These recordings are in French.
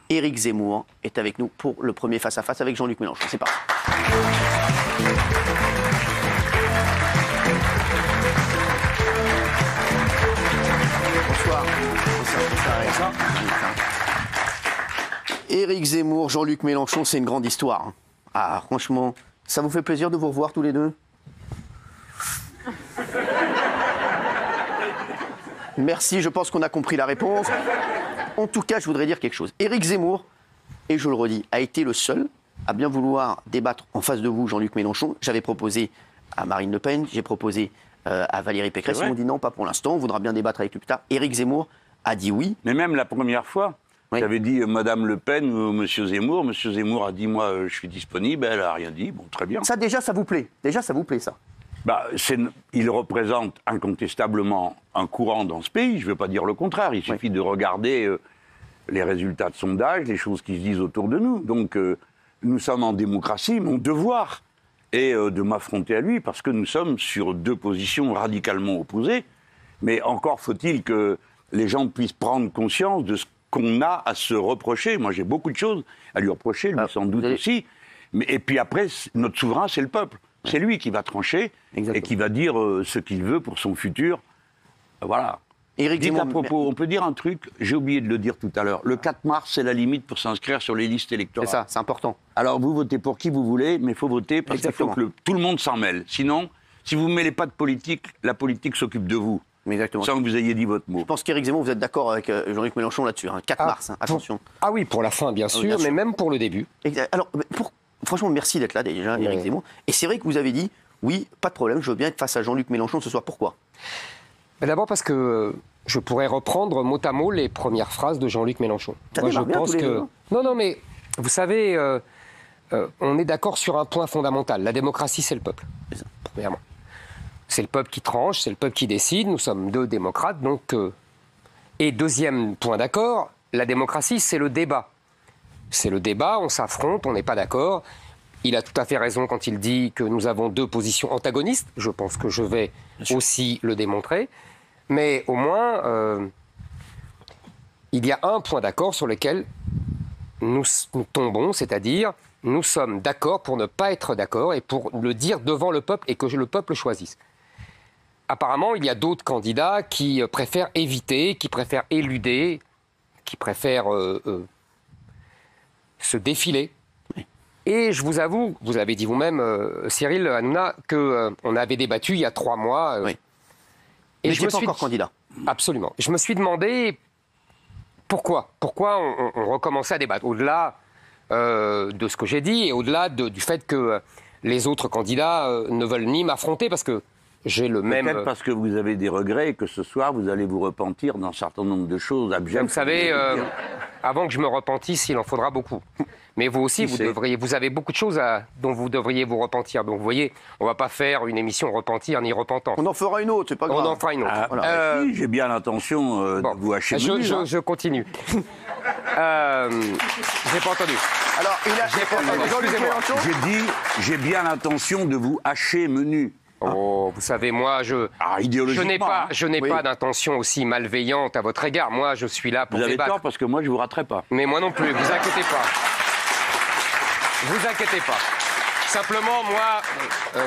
Éric Zemmour est avec nous pour le premier face-à-face avec Jean-Luc Mélenchon. C'est parti. Bonsoir. Éric Zemmour, Jean-Luc Mélenchon, c'est une grande histoire. Ah, franchement, ça vous fait plaisir de vous revoir tous les deux? Merci, je pense qu'on a compris la réponse. En tout cas, je voudrais dire quelque chose. Éric Zemmour, et je le redis, a été le seul à bien vouloir débattre en face de vous, Jean-Luc Mélenchon. J'avais proposé à Marine Le Pen, j'ai proposé à Valérie Pécresse. Ils m'ont dit non, pas pour l'instant, on voudra bien débattre avec lui plus tard. Éric Zemmour a dit oui. Mais même la première fois, oui. J'avais dit Madame Le Pen ou Monsieur Zemmour. Monsieur Zemmour a dit moi je suis disponible. Elle n'a rien dit. Bon, très bien. Ça déjà, ça vous plaît? Déjà, ça vous plaît, ça? Bah, il représente incontestablement un courant dans ce pays. Je ne veux pas dire le contraire. Il suffit de regarder les résultats de sondage, les choses qui se disent autour de nous. Donc, nous sommes en démocratie. Mon devoir est de m'affronter à lui parce que nous sommes sur deux positions radicalement opposées. Mais encore faut-il que les gens puissent prendre conscience de ce qu'on a à se reprocher. Moi, j'ai beaucoup de choses à lui reprocher, lui sans doute aussi. Et puis après, notre souverain, c'est le peuple. C'est lui qui va trancher. Exactement. Et qui va dire ce qu'il veut pour son futur. Voilà. Dites à propos, on peut dire un truc, j'ai oublié de le dire tout à l'heure. Le 4 mars, c'est la limite pour s'inscrire sur les listes électorales. C'est ça, c'est important. Alors vous votez pour qui vous voulez, mais il faut voter parce qu'il faut que tout le monde s'en mêle. Sinon, si vous ne mêlez pas de politique, la politique s'occupe de vous. Exactement. Sans que vous ayez dit votre mot. Je pense qu'Éric Zemmour, vous êtes d'accord avec Jean-Luc Mélenchon là-dessus. 4 mars, attention. Ah oui, pour la fin, bien sûr, mais même pour le début. Alors, franchement, merci d'être là déjà, Éric Zemmour. Et c'est vrai que vous avez dit, oui, pas de problème, je veux bien être face à Jean-Luc Mélenchon ce soir. Pourquoi? D'abord parce que je pourrais reprendre mot à mot les premières phrases de Jean-Luc Mélenchon. Moi, je pense que... Non, mais vous savez, on est d'accord sur un point fondamental. La démocratie, c'est le peuple, premièrement. C'est le peuple qui tranche, c'est le peuple qui décide. Nous sommes deux démocrates, donc... Et deuxième point d'accord, la démocratie, c'est le débat. C'est le débat, on s'affronte, on n'est pas d'accord. Il a tout à fait raison quand il dit que nous avons deux positions antagonistes. Je pense que je vais aussi le démontrer. Mais au moins, il y a un point d'accord sur lequel nous tombons, c'est-à-dire nous sommes d'accord pour ne pas être d'accord et pour le dire devant le peuple et que le peuple choisisse. Apparemment, il y a d'autres candidats qui préfèrent éviter, qui préfèrent éluder, qui préfèrent se défiler. Oui. Et je vous avoue, vous avez dit vous-même, Cyril Hanouna, qu'on avait débattu il y a 3 mois. Oui. Et je me suis encore candidat. Absolument. Je me suis demandé pourquoi on recommençait à débattre, au-delà de ce que j'ai dit et au-delà du fait que les autres candidats ne veulent ni m'affronter parce que j'ai le même... Peut-être parce que vous avez des regrets et que ce soir, vous allez vous repentir d'un certain nombre de choses abjectes. Vous savez, avant que je me repentisse, il en faudra beaucoup. Mais vous aussi, vous avez beaucoup de choses dont vous devriez vous repentir. Donc vous voyez, on ne va pas faire une émission repentir ni repentant. On en fera une autre, c'est pas grave. On en fera une autre. Ah, voilà. Si, j'ai bien l'intention de vous hacher menu. Je continue. J'ai pas entendu. Alors, J'ai dit, j'ai bien l'intention de vous hacher menu. Oh, vous savez, moi, idéologiquement, je n'ai pas d'intention aussi malveillante à votre égard. Moi, je suis là pour débattre. Vous avez tort parce que moi, je ne vous raterai pas. Mais moi non plus, vous inquiétez pas. Vous inquiétez pas. Simplement, moi,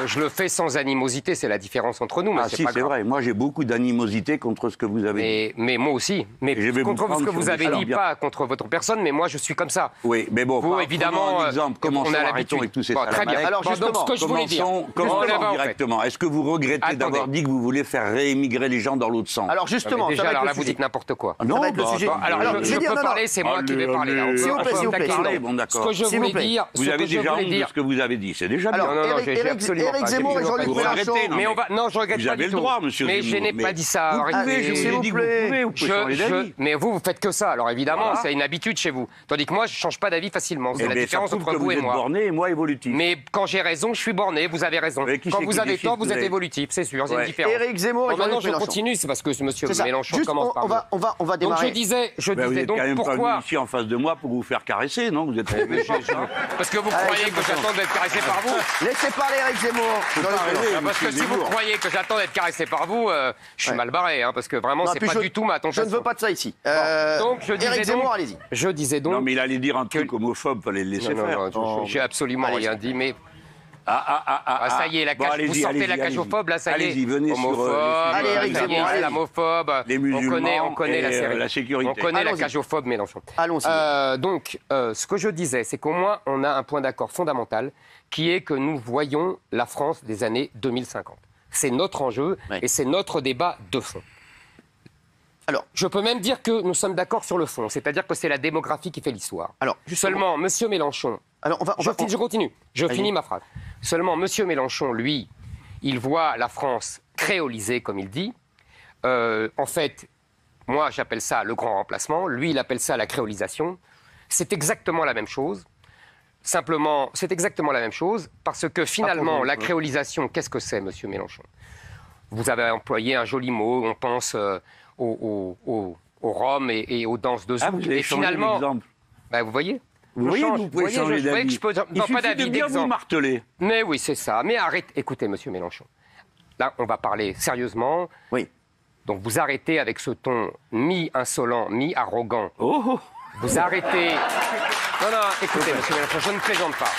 je le fais sans animosité, c'est la différence entre nous. Mais ah si, c'est vrai. Moi, j'ai beaucoup d'animosité contre ce que vous avez dit. Mais moi aussi. Mais contre ce que vous avez dit, pas contre votre personne, mais moi, je suis comme ça. Oui, mais bon, vous, évidemment, un exemple, commençons arrêtons avec tous ces salades. Très bien. Alors, justement, ce que je voulais dire. Commençons directement. Est-ce que vous regrettez d'avoir dit que vous voulez faire réémigrer les gens dans l'autre sens? Alors, justement, déjà, alors là, vous dites n'importe quoi. Non, ça va être le sujet. Alors, je peux parler, c'est moi qui vais parler. S'il vous plaît. Bon, d'accord. Ce que je voulais dire... Vous avez déjà honte de ce que vous avez dit. C'est déjà bien. Éric Zemmour et Jean-Luc Mélenchon. Mais non, je regrette vous pas du avez tout. le droit, monsieur mais Zemmour. je n'ai pas dit ça. Je vous ai dit que vous pouvez changer d'avis. Mais vous faites que ça. Alors évidemment, c'est une habitude chez vous. Tandis que moi, je ne change pas d'avis facilement. C'est la différence entre vous et moi. Vous êtes borné et moi évolutif. Mais quand j'ai raison, je suis borné. Vous avez raison. Quand vous avez tort, vous êtes évolutif. C'est sûr, c'est une différence. Éric Zemmour et Jean-Luc Mélenchon. Maintenant, je continue. C'est parce que monsieur Mélenchon commence par moi. On va démarrer. Donc je disais donc pourquoi... Vous êtes ici en face de moi pour vous faire caresser, non? Vous êtes parce que vous croyez que j'attends d'être caressé par vous. Laissez parler Éric Zemmour. Parce que si vous croyez que j'attends d'être caressé par vous, je suis mal barré, hein, parce que vraiment, Non, c'est puis pas du tout ma Je tentation. ne veux pas de ça ici. Donc, je disais Éric Zemmour, allez-y. Je disais donc... Non, mais il allait dire un truc homophobe, fallait le laisser faire. J'ai absolument rien dit, mais... ça y est, Bon, vous sortez la cagophobe, là, ça y est. Allez-y, venez sur homophobe, Allez, Éric Zemmour, allez-y. l'homophobe, les musulmans on connaît la et, série. la sécurité. On connaît la Allons-y. cagophobe Mélenchon. Allons-y. Donc, ce que je disais, c'est qu'au moins, on a un point d'accord fondamental, qui est que nous voyons la France des années 2050. C'est notre enjeu et c'est notre débat de fond. Alors, je peux même dire que nous sommes d'accord sur le fond, c'est-à-dire que c'est la démographie qui fait l'histoire. Alors, Seulement, Monsieur Mélenchon, alors je continue, je finis ma phrase. Seulement, Monsieur Mélenchon, lui, il voit la France créolisée, comme il dit. En fait, moi, j'appelle ça le grand remplacement. Lui, il appelle ça la créolisation. C'est exactement la même chose. Simplement, c'est exactement la même chose parce que finalement, la créolisation, qu'est-ce que c'est, Monsieur Mélenchon? Vous avez employé un joli mot, on pense aux Roms et aux danses de zouk. Vous avez et changé finalement, d'exemple. vous voyez, Vous pouvez changer d'avis. je peux Il pas suffit d'avis de bien vous d'exemple. marteler. Mais oui, c'est ça. Mais arrête, écoutez, Monsieur Mélenchon. Là, on va parler sérieusement. Oui. Donc vous arrêtez avec ce ton mi-insolent, mi-arrogant. Oh. Vous arrêtez. Non, écoutez, Monsieur Mélenchon, je ne plaisante pas.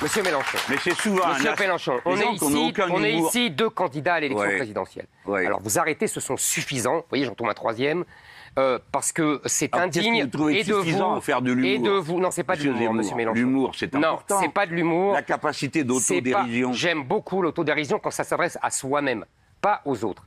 Monsieur Mélenchon. Mais c'est souvent Monsieur Mélenchon, on est ici deux candidats à l'élection présidentielle. Ouais. Alors vous arrêtez, ce sont suffisants. Vous voyez, j'en tombe un troisième. Parce que c'est indigne et de vous à faire de l'humour. Et de vous. Non, c'est pas de l'humour, Monsieur Mélenchon. L'humour, c'est important. Non, c'est pas de l'humour. La capacité d'autodérision. J'aime beaucoup l'autodérision quand ça s'adresse à soi-même, pas aux autres.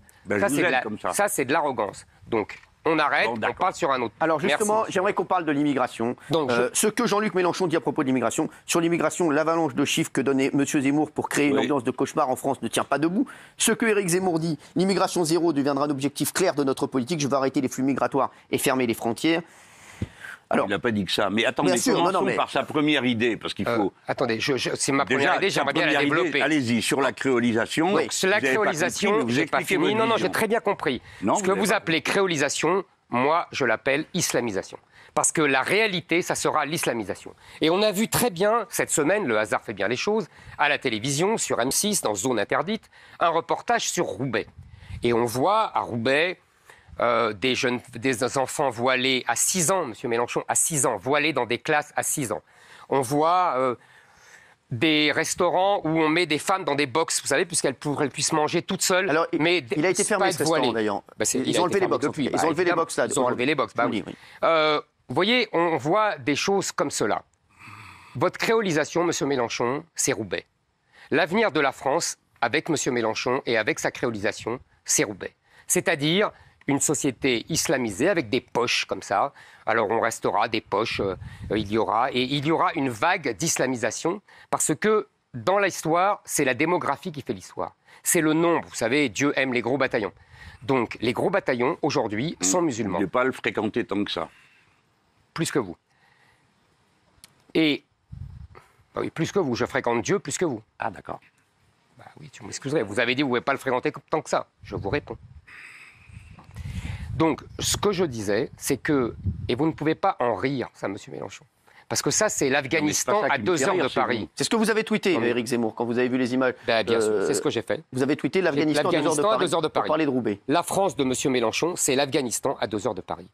Ça, c'est de l'arrogance. Donc, on arrête, on passe sur un autre. Alors justement, Merci. j'aimerais qu'on parle de l'immigration. Donc, ce que Jean-Luc Mélenchon dit à propos de l'immigration, sur l'immigration, l'avalanche de chiffres que donnait M. Zemmour pour créer une ambiance de cauchemar en France ne tient pas debout. Ce que Éric Zemmour dit, l'immigration zéro deviendra un objectif clair de notre politique, je vais arrêter les flux migratoires et fermer les frontières. Alors, il n'a pas dit que ça. Mais attendez, commençons par sa première idée, parce qu'il faut... attendez, c'est ma première idée, j'aimerais bien la développer. Allez-y, sur la créolisation. Oui, la créolisation, j'ai pas fini. Non, j'ai très bien compris. Ce que vous appelez créolisation, moi, je l'appelle islamisation. Parce que la réalité, ça sera l'islamisation. Et on a vu très bien, cette semaine, le hasard fait bien les choses, à la télévision, sur M6, dans Zone Interdite, un reportage sur Roubaix. Et on voit à Roubaix des enfants voilés à 6 ans, Monsieur Mélenchon, à 6 ans, voilés dans des classes à 6 ans. On voit des restaurants où on met des femmes dans des box, vous savez, puisqu'elles puissent manger toutes seules. Alors, mais il a été fermé ce restaurant d'ailleurs. Ils ont enlevé les box. Depuis. Ils ont enlevé les box là. Ils ont enlevé les box. Oui. Vous voyez, on voit des choses comme cela. Votre créolisation, Monsieur Mélenchon, c'est Roubaix. L'avenir de la France, avec Monsieur Mélenchon et avec sa créolisation, c'est Roubaix. C'est-à-dire une société islamisée avec des poches comme ça. Alors on restera des poches, il y aura une vague d'islamisation parce que dans l'histoire, c'est la démographie qui fait l'histoire. C'est le nombre, vous savez, Dieu aime les gros bataillons. Donc les gros bataillons aujourd'hui sont musulmans. Je ne vais pas le fréquenter tant que ça. Plus que vous. Et oui, plus que vous, je fréquente Dieu plus que vous. Ah d'accord. Bah oui, tu m'excuserais. Vous avez dit que vous ne pouvez pas le fréquenter tant que ça. Je vous réponds. Donc, ce que je disais, c'est que, et vous ne pouvez pas en rire, ça, Monsieur Mélenchon, parce que ça, c'est l'Afghanistan à 2 heures de Paris. C'est ce que vous avez tweeté, Éric Zemmour, quand vous avez vu les images. Bien sûr, c'est ce que j'ai fait. Vous avez tweeté l'Afghanistan à 2 heures de Paris. Pour parler de Roubaix. La France de Monsieur Mélenchon, c'est l'Afghanistan à 2 heures de Paris.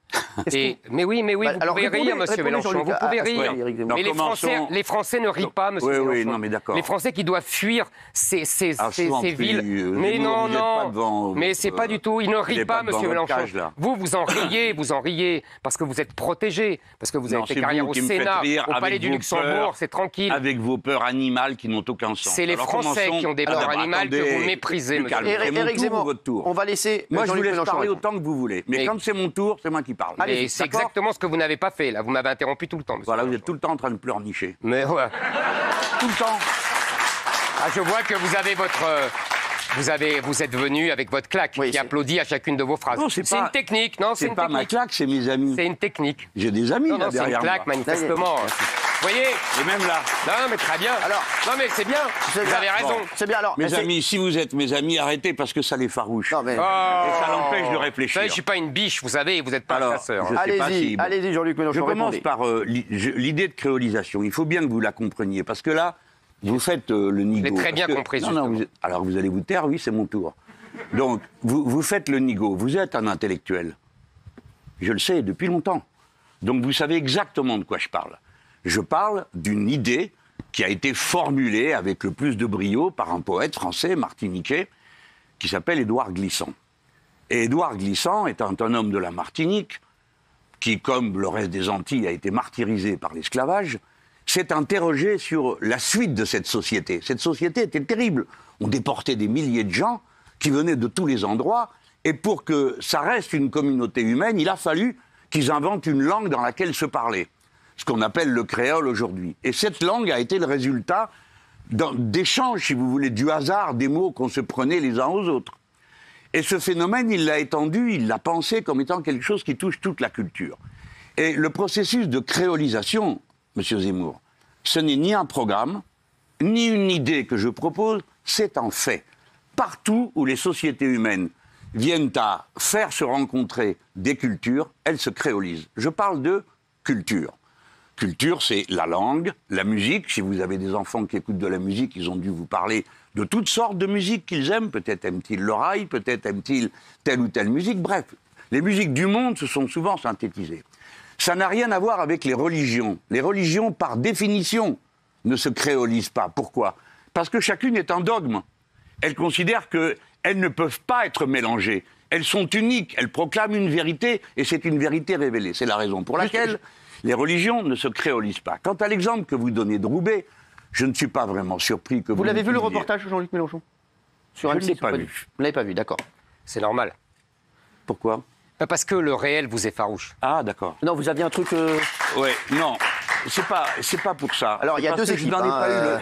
Mais oui, vous pouvez rire, Monsieur Mélenchon, vous pouvez rire. Mais les Français ne rient pas, Monsieur Mélenchon. Oui, non, mais d'accord. Les Français qui doivent fuir ces villes. Mais non, mais c'est pas du tout. Ils ne rient pas, Monsieur Mélenchon. Vous en riez, parce que vous êtes protégé, parce que vous avez fait carrière au Sénat. Au Palais du Luxembourg, c'est tranquille. Avec vos peurs animales qui n'ont aucun sens. C'est les Français qui ont des peurs animales que vous méprisez, monsieur. Éric Zemmour, votre tour. On va laisser. Moi, je vous laisse parler autant que vous voulez. Mais quand c'est mon tour, c'est moi qui parle. Et c'est exactement ce que vous n'avez pas fait, là. Vous m'avez interrompu tout le temps, monsieur. Voilà, vous êtes tout le temps en train de pleurnicher. Mais ouais. Tout le temps. Ah, je vois que vous avez votre... Vous êtes venu avec votre claque qui applaudit à chacune de vos phrases. C'est une technique, non? C'est pas ma claque, c'est mes amis. C'est une technique. J'ai des amis là derrière moi. C'est une claque, manifestement. Vous voyez? Et même là. Non, mais très bien. Alors, non, mais c'est bien. Vous avez raison. C'est bien. Alors, mes amis, si vous êtes mes amis, arrêtez parce que ça les farouche. Non, mais... Et ça l'empêche de réfléchir. Vous savez, je suis pas une biche, vous savez, vous n'êtes pas un chasseur. Allez-y, Jean-Luc Mélenchon. Je commence par l'idée de créolisation. Il faut bien que vous la compreniez parce que là, Vous faites le nigo. Je l'ai très bien compris, non, alors vous allez vous taire, oui, c'est mon tour. Donc, vous faites le nigo. Vous êtes un intellectuel. Je le sais depuis longtemps. Donc, vous savez exactement de quoi je parle. Je parle d'une idée qui a été formulée avec le plus de brio par un poète français, martiniquais, qui s'appelle Édouard Glissant. Et Édouard Glissant est un homme de la Martinique qui, comme le reste des Antilles, a été martyrisé par l'esclavage, s'est interrogé sur la suite de cette société. Cette société était terrible. On déportait des milliers de gens qui venaient de tous les endroits, et pour que ça reste une communauté humaine, il a fallu qu'ils inventent une langue dans laquelle se parler, ce qu'on appelle le créole aujourd'hui. Et cette langue a été le résultat d'échanges, si vous voulez, du hasard des mots qu'on se prenait les uns aux autres. Et ce phénomène, il l'a étendu, il l'a pensé comme étant quelque chose qui touche toute la culture. Et le processus de créolisation, M. Zemmour, ce n'est ni un programme, ni une idée que je propose, c'est un fait. Partout où les sociétés humaines viennent à faire se rencontrer des cultures, elles se créolisent. Je parle de culture. Culture, c'est la langue, la musique. Si vous avez des enfants qui écoutent de la musique, ils ont dû vous parler de toutes sortes de musiques qu'ils aiment. Peut-être aiment-ils l'oreille, peut-être aiment-ils telle ou telle musique. Bref, les musiques du monde se sont souvent synthétisées. Ça n'a rien à voir avec les religions. Les religions, par définition, ne se créolisent pas. Pourquoi ? Parce que chacune est un dogme. Elles considèrent qu'elles ne peuvent pas être mélangées. Elles sont uniques, elles proclament une vérité, et c'est une vérité révélée. C'est la raison pour laquelle les religions ne se créolisent pas. Quant à l'exemple que vous donnez de Roubaix, je ne suis pas vraiment surpris que vous... Vous l'avez vu le reportage de Jean-Luc Mélenchon sur Je ne M6, l'ai pas vu. Vous ne l'avez pas vu, d'accord. C'est normal. Pourquoi ? Parce que le réel vous effarouche. Ah, d'accord. Non, vous aviez un truc... Ouais, non, c'est pas pour ça. Alors, il y a deux équipes. Je n'en ai pas eu le...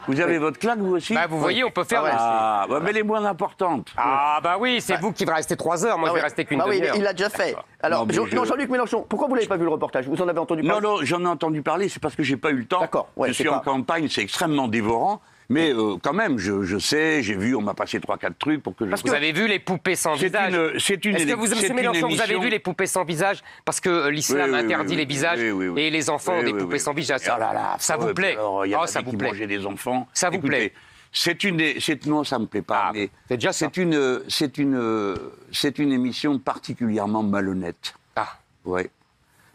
Vous avez votre claque, vous aussi ? Bah, vous voyez, on peut faire... Ah, bah, mais les moins importantes. Ah, bah oui, c'est vous qui va rester 3 heures, moi je vais rester qu'une oui, demi-heure. il l'a déjà fait. Alors, Non, Jean-Luc Mélenchon, pourquoi vous ne l'avez pas vu le reportage? Vous en avez entendu parler? Non, j'en ai entendu parler, c'est parce que j'ai pas eu le temps. D'accord, ouais, je suis en campagne, c'est extrêmement dévorant. Mais quand même, je sais, j'ai vu, on m'a passé 3-4 trucs pour que je... Vous avez vu les poupées sans visage? Est-ce que vous, M. Mélenchon, vous avez vu les poupées sans visage? Parce que l'islam interdit les visages et les enfants ont des poupées sans visage. Oh là là, ça vous plaît? Oh, ça vous plaît. Des enfants. Ça vous plaît? Non, ça me plaît pas. Mais c'est déjà ça. C'est une émission particulièrement malhonnête. Ah. Ouais.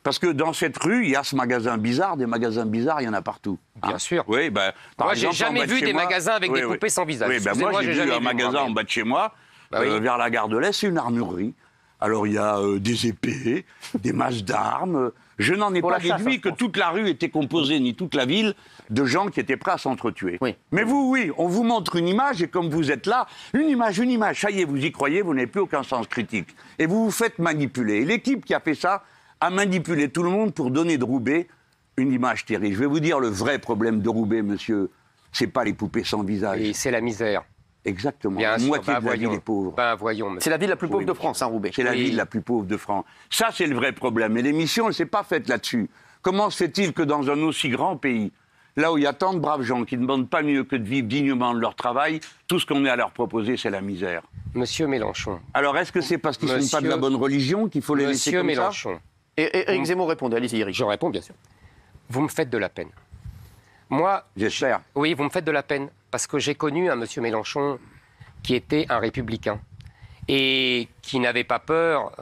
Parce que dans cette rue, il y a ce magasin bizarre. Des magasins bizarres, il y en a partout. Bien sûr. Oui, bah, moi, j'ai jamais vu des magasins avec des poupées sans visage. Oui, moi, j'ai vu un magasin en bas de chez moi, vers la gare de l'Est, c'est une armurerie. Alors, il y a des épées, des masses d'armes. Je n'en ai pas déduit que toute la rue était composée, ni toute la ville, de gens qui étaient prêts à s'entretuer. Oui. Mais vous, oui, on vous montre une image, et comme vous êtes là, une image, ça y est, vous y croyez, vous n'avez plus aucun sens critique. Et vous vous faites manipuler. Et l'équipe qui a fait ça a manipulé tout le monde pour donner de Roubaix une image terrible. Je vais vous dire le vrai problème de Roubaix, monsieur, c'est pas les poupées sans visage. Et c'est la misère. Exactement. Bien la sûr, moitié de la ville est pauvre. Voyons, c'est la ville la plus pauvre de France, Roubaix. C'est la ville la plus pauvre de France. Ça, c'est le vrai problème. Et l'émission, elle ne s'est pas faite là-dessus. Comment se fait-il que dans un aussi grand pays, là où il y a tant de braves gens qui ne demandent pas mieux que de vivre dignement de leur travail, tout ce qu'on est à leur proposer, c'est la misère? Monsieur Mélenchon. Alors, est-ce que c'est parce qu'ils ne sont pas de la bonne religion qu'il faut les laisser comme ça? Monsieur Mélenchon. Et Éric Zemmour répondait, allez-y Éric. Je réponds, bien sûr. Vous me faites de la peine. Moi... J'espère. Oui, vous me faites de la peine. Parce que j'ai connu un monsieur Mélenchon qui était un républicain et qui n'avait pas peur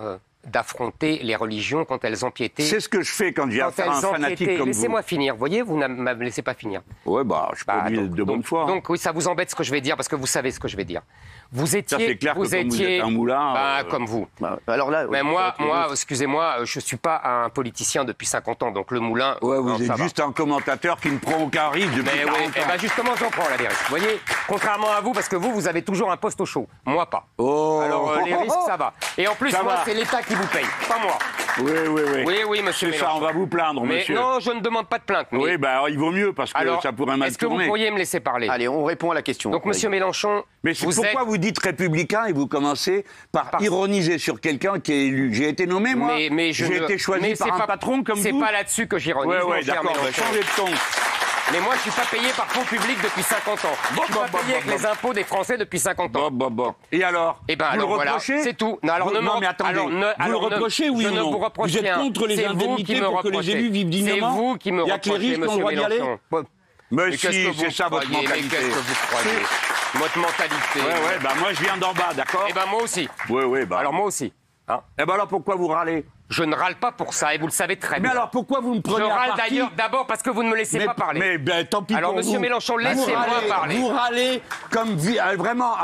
d'affronter les religions quand elles empiétaient. C'est ce que je fais quand j'ai affaire à un fanatique comme vous. Laissez-moi finir. Vous voyez, vous ne me laissez pas finir. Ouais, je suis pas obligé de bonne foi. Donc, oui, ça vous embête ce que je vais dire, parce que vous savez ce que je vais dire. Vous étiez... Ça, c'est clair vous que comme étiez, vous êtes un moulin... comme vous. Alors là... Mais moi, excusez-moi, je ne suis pas un politicien depuis 50 ans, donc le moulin... Ouais, vous êtes juste un commentateur qui ne prend aucun risque depuis 40 ans. Eh ben justement, j'en prends la vérité. Vous voyez, contrairement à vous, parce que vous avez toujours un poste au chaud. Moi, pas. Oh. Alors, les risques, ça va. Et en plus, moi, c'est l'État qui vous paye, pas moi. Oui, monsieur C'est ça, on va vous plaindre, monsieur. Non, je ne demande pas de plainte. Mais... Oui, il vaut mieux, parce que ça pourrait mal tourner. Est-ce que vous pourriez me laisser parler? Allez, on répond à la question. Donc, monsieur Mélenchon, mais pourquoi vous dites républicain et vous commencez par ironiser sur quelqu'un qui est élu? J'ai été nommé, moi. Mais j'ai été choisi par un patron comme vous. C'est pas là-dessus que j'ironise. Oui, d'accord, changez de ton. Mais moi, je ne suis pas payé par fonds publics depuis 50 ans. Je ne suis pas payé avec les impôts des Français depuis 50 ans. Et alors? Eh ben, vous le reprochez? Voilà, c'est tout. Non, mais attendez, vous le reprochez, oui ou non? Vous êtes contre les indemnités pour que les élus vivent dignement? C'est vous qui me reprochez, Il y a que les riches qui ont le droit d'y aller? Mais qu'est-ce si, que vous c'est ça votre croyez? mentalité. Mais qu'est-ce que vous croyez? Votre mentalité. Ouais, bah moi je viens d'en bas, d'accord? Eh ben moi aussi. Oui, bah. Alors moi aussi. Hein. Eh ben alors pourquoi vous râlez? Je ne râle pas pour ça et vous le savez très Mais bien. alors pourquoi vous me Je prenez à râle partie? d'ailleurs d'abord parce que vous ne me laissez pas parler. Mais ben, tant pis Alors, pour monsieur vous. Mélenchon, laissez-moi parler. Vous râlez comme vraiment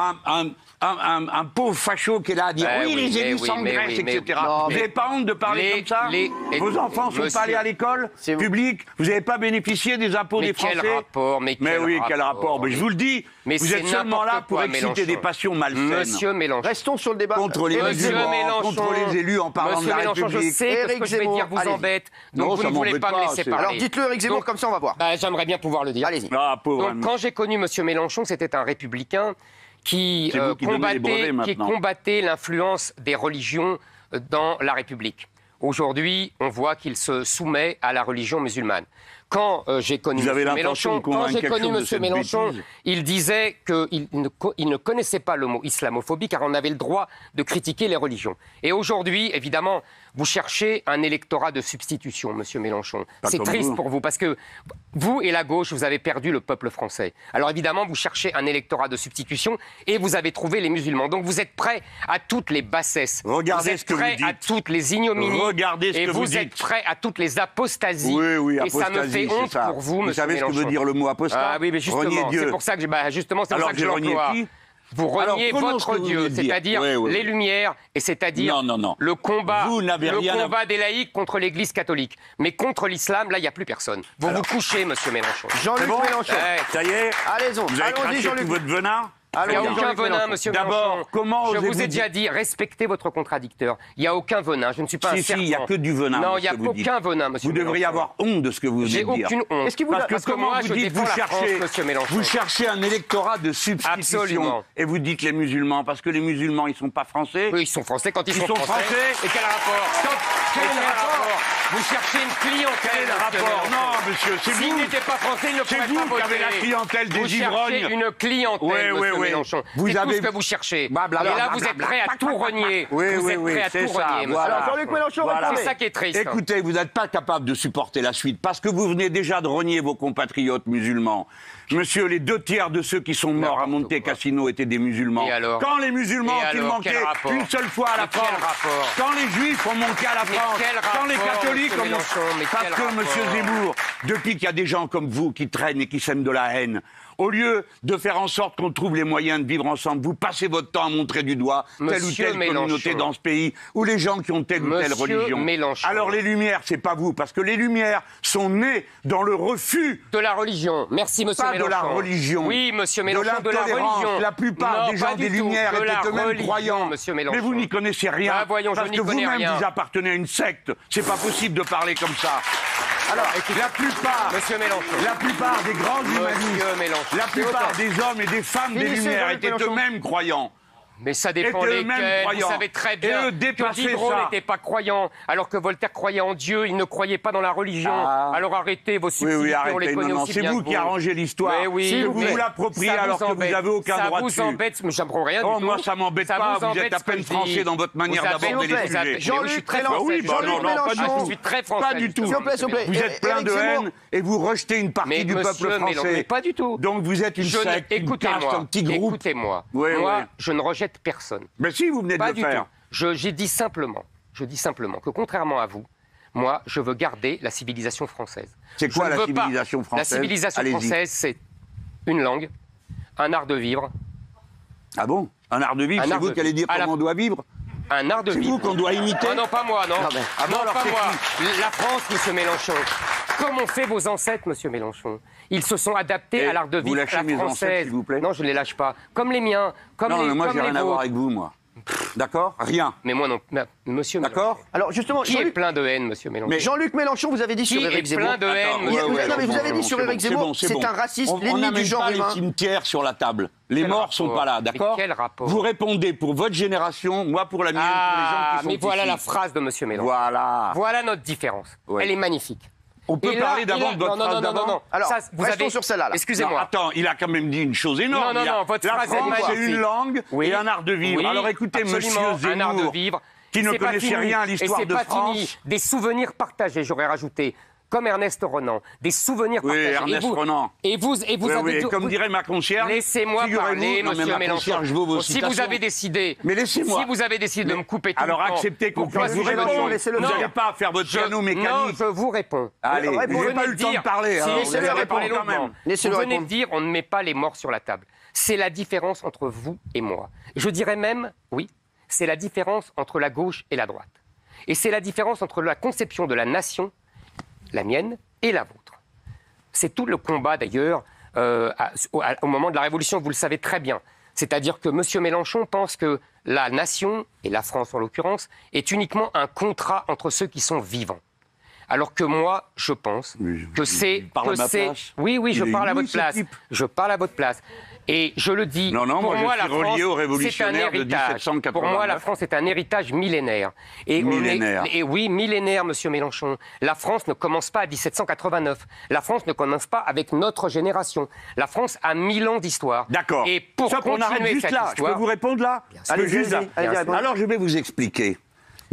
un pauvre facho qui est là à dire oui, les élus s'engraissent, etc. Vous n'avez pas honte de parler comme ça? Vos enfants ne sont pas allés à l'école publique? Vous n'avez pas bénéficié des impôts des Français? Quel rapport? Mais oui, quel rapport? Mais je vous le dis, vous êtes seulement là pour exciter des passions malsaines. Monsieur Mélenchon. Restons sur le débat. Contre les musulmans, contre les élus en parlant de la Mélenchon, République. je sais que ce que je vais dire vous embête, donc vous ne voulez pas me laisser parler. Alors dites-le, Éric Zemmour, comme ça on va voir. J'aimerais bien pouvoir le dire. Allez-y. Ah, pauvre. Donc quand j'ai connu monsieur Mélenchon, c'était un républicain qui C'est vous qui donnez les brevets maintenant. combattait l'influence des religions dans la République. Aujourd'hui, on voit qu'il se soumet à la religion musulmane. Quand j'ai connu M. Mélenchon, il disait qu'il ne connaissait pas le mot islamophobie car on avait le droit de critiquer les religions. Et aujourd'hui, évidemment, vous cherchez un électorat de substitution, M. Mélenchon. C'est triste pour vous parce que vous et la gauche, vous avez perdu le peuple français. Alors évidemment, vous cherchez un électorat de substitution et vous avez trouvé les musulmans. Donc vous êtes prêts à toutes les bassesses. Regardez ce que vous dites. Vous êtes prêts à toutes les ignominies. Regardez ce et que vous vous êtes dites. prêts à toutes les apostasies. Oui, et ça me fait honte pour vous, Vous savez ce que veut dire le mot apostat? Ah oui, mais justement, c'est pour ça que je l'emploie. Vous reniez votre Dieu, c'est-à-dire les Lumières, et c'est-à-dire le combat des laïcs contre l'Église catholique. Mais contre l'islam, là, il n'y a plus personne. Vous vous couchez, monsieur Mélenchon. Jean-Luc Mélenchon. Ça y est? Allez-y, vous avez craché tout votre venin? Il n'y a aucun venin, monsieur Mélenchon. D'abord, comment je vous ai déjà dit, respectez votre contradicteur. Il n'y a aucun venin, je ne suis pas un serpent. Si, il n'y a que du venin. Non, il n'y a aucun venin, monsieur Vous devriez avoir honte de ce que vous venez de dire. J'ai aucune honte. Parce que comment vous dites, vous cherchez un électorat de substitution. Absolument. Et vous dites les musulmans, parce que les musulmans, ils ne sont pas français. Oui, ils sont français quand ils sont français. Et quel rapport? Quel rapport? Vous cherchez une clientèle. Quel rapport? Non, monsieur, c'est vous. S'ils n'étaient pas français, ils ne pourraient pas voter. C'est vous qui avez la clientèle des ivrognes. Vous cherchez une clientèle, monsieur Mélenchon. C'est tout ce que vous cherchez. Et là, vous êtes prêt à tout renier. Vous êtes prêt à tout renier, monsieur. Alors, Jean-Luc Mélenchon, c'est ça qui est triste. Écoutez, vous n'êtes pas capable de supporter la suite, parce que vous venez déjà de renier vos compatriotes musulmans. Monsieur, les 2/3 de ceux qui sont morts à Monte Cassino étaient des musulmans. Et alors? Quand les musulmans ont-ils manqué une seule fois à la France? Quand les juifs ont manqué à la France? Quand les catholiques ont manqué? Parce que, monsieur Zemmour, depuis qu'il y a des gens comme vous qui traînent et qui sèment de la haine, au lieu de faire en sorte qu'on trouve les moyens de vivre ensemble, vous passez votre temps à montrer du doigt telle ou telle communauté dans ce pays, ou les gens qui ont telle ou telle religion. Alors les Lumières, c'est pas vous, parce que les Lumières sont nées dans le refus de la religion. Merci, monsieur Mélenchon. Pas de la religion. Oui, monsieur Mélenchon, de l'intolérance. La plupart des gens des Lumières étaient eux-mêmes croyants. Monsieur Mélenchon. Mais vous n'y connaissez rien. Ah, voyons, parce que vous-même, vous appartenez à une secte. C'est pas possible de parler comme ça. Alors, la plupart des grands humanistes, la plupart des hommes et des femmes des Lumières étaient eux-mêmes croyants. Mais ça dépend lesquels. Vous savez très bien que Diderot n'était pas croyant, alors que Voltaire croyait en Dieu, il ne croyait pas dans la religion. Alors arrêtez vos subtilités, on les connaît aussi bien. C'est vous qui arrangez l'histoire. Oui, vous vous l'appropriez alors que vous n'avez aucun droit dessus. Ça vous embête, mais j'apprends rien du tout. Moi, ça m'embête pas, vous êtes à peine français dans votre manière d'aborder les sujets. Je suis très français. Je suis très français. Pas du tout. Vous êtes plein de haine et vous rejetez une partie du peuple français. Mais pas du tout. Donc vous êtes une secte, une caste, un petit groupe. Écoutez-moi. Moi, je ne rejette personne. Mais si, vous venez de le faire. J'ai dit simplement que contrairement à vous, moi, je veux garder la civilisation française. C'est quoi la civilisation française? La civilisation française, c'est une langue, un art de vivre. Ah bon? Un art de vivre, c'est vous qui allez dire comment on doit vivre? Un art de vivre. C'est vous qu'on doit imiter? Non, pas moi, non. Non, pas moi. La France, monsieur Mélenchon. Comme ont fait vos ancêtres, monsieur Mélenchon. Ils se sont adaptés à l'art de vivre. Vous lâchez mes ancêtres, s'il vous plaît? Non, je ne les lâche pas. Comme les miens. Non, mais moi, j'ai rien à voir avec vous, moi. D'accord? Rien. Mais moi non. Monsieur Mélenchon. D'accord? Alors justement, qui est plein de haine, monsieur Mélenchon? Mais Jean-Luc Mélenchon, vous avez dit sur Éric Zemmour. Qui est plein de haine, vous avez dit sur Éric Zemmour, c'est un raciste, l'ennemi du genre humain. On n'amène pas les cimetières sur la table. Les morts sont pas là, d'accord? Quel rapport? Vous répondez pour votre génération, moi pour la mienne, pour les gens qui sont mais voilà ici. la phrase de monsieur Mélenchon. Voilà notre différence. Elle est magnifique. On peut parler d'abord de votre phrase d'avant? Non. Alors, restons sur celle-là. Excusez-moi. Attends, il a quand même dit une chose énorme. Non, votre phrase est magnifique. C'est une langue et un art de vivre. Alors écoutez, monsieur Zemmour, un art de vivre, qui ne connaissait rien à l'histoire de France. Des souvenirs partagés, j'aurais rajouté. comme Ernest Renan, des souvenirs Oui, partagés. Ernest Renan. Et vous Oui, avez oui, comme dirait ma concierge. Laissez-moi parler, monsieur Mélenchon. Je veux vos Si citations. vous avez décidé, Mais laissez-moi. Si vous avez décidé de me couper tout Alors le temps, acceptez qu'on pourquoi puisse vous je répondre. laissez-le Vous faire. n'allez pas faire votre piano mécanique. Non, je vous réponds. Allez, Ouais, je vous n'ai venez pas eu le de temps de dire- parler. Si, alors, laissez-le vous allez répondre répondre quand longuement. même. Laissez-le Vous venez répondre. de dire on ne met pas les morts sur la table. C'est la différence entre vous et moi. Je dirais même, oui, c'est la différence entre la gauche et la droite. Et c'est la différence entre la conception de la nation, la mienne, et la vôtre. C'est tout le combat d'ailleurs au moment de la Révolution, vous le savez très bien. C'est-à-dire que M. Mélenchon pense que la nation, et la France en l'occurrence, est uniquement un contrat entre ceux qui sont vivants. Alors que moi, je pense que c'est... parle à ma place. Oui, je Il est parle à inouï, votre ce place. type. Je parle à votre place. Et je le dis, Non, pour moi, moi, je la suis relié France, aux c'est un révolutionnaires de héritage. 1789. Pour moi, la France est un héritage millénaire. Et Millénaire. Et oui, millénaire, monsieur Mélenchon. La France ne commence pas à 1789. La France ne commence pas avec notre génération. La France a 1000 ans d'histoire. D'accord. Et pour Stop, on arrête continuer juste cette là. Je histoire... peux vous répondre là sûr. Allez, Juste là. allez, répondez. Alors je vais vous expliquer.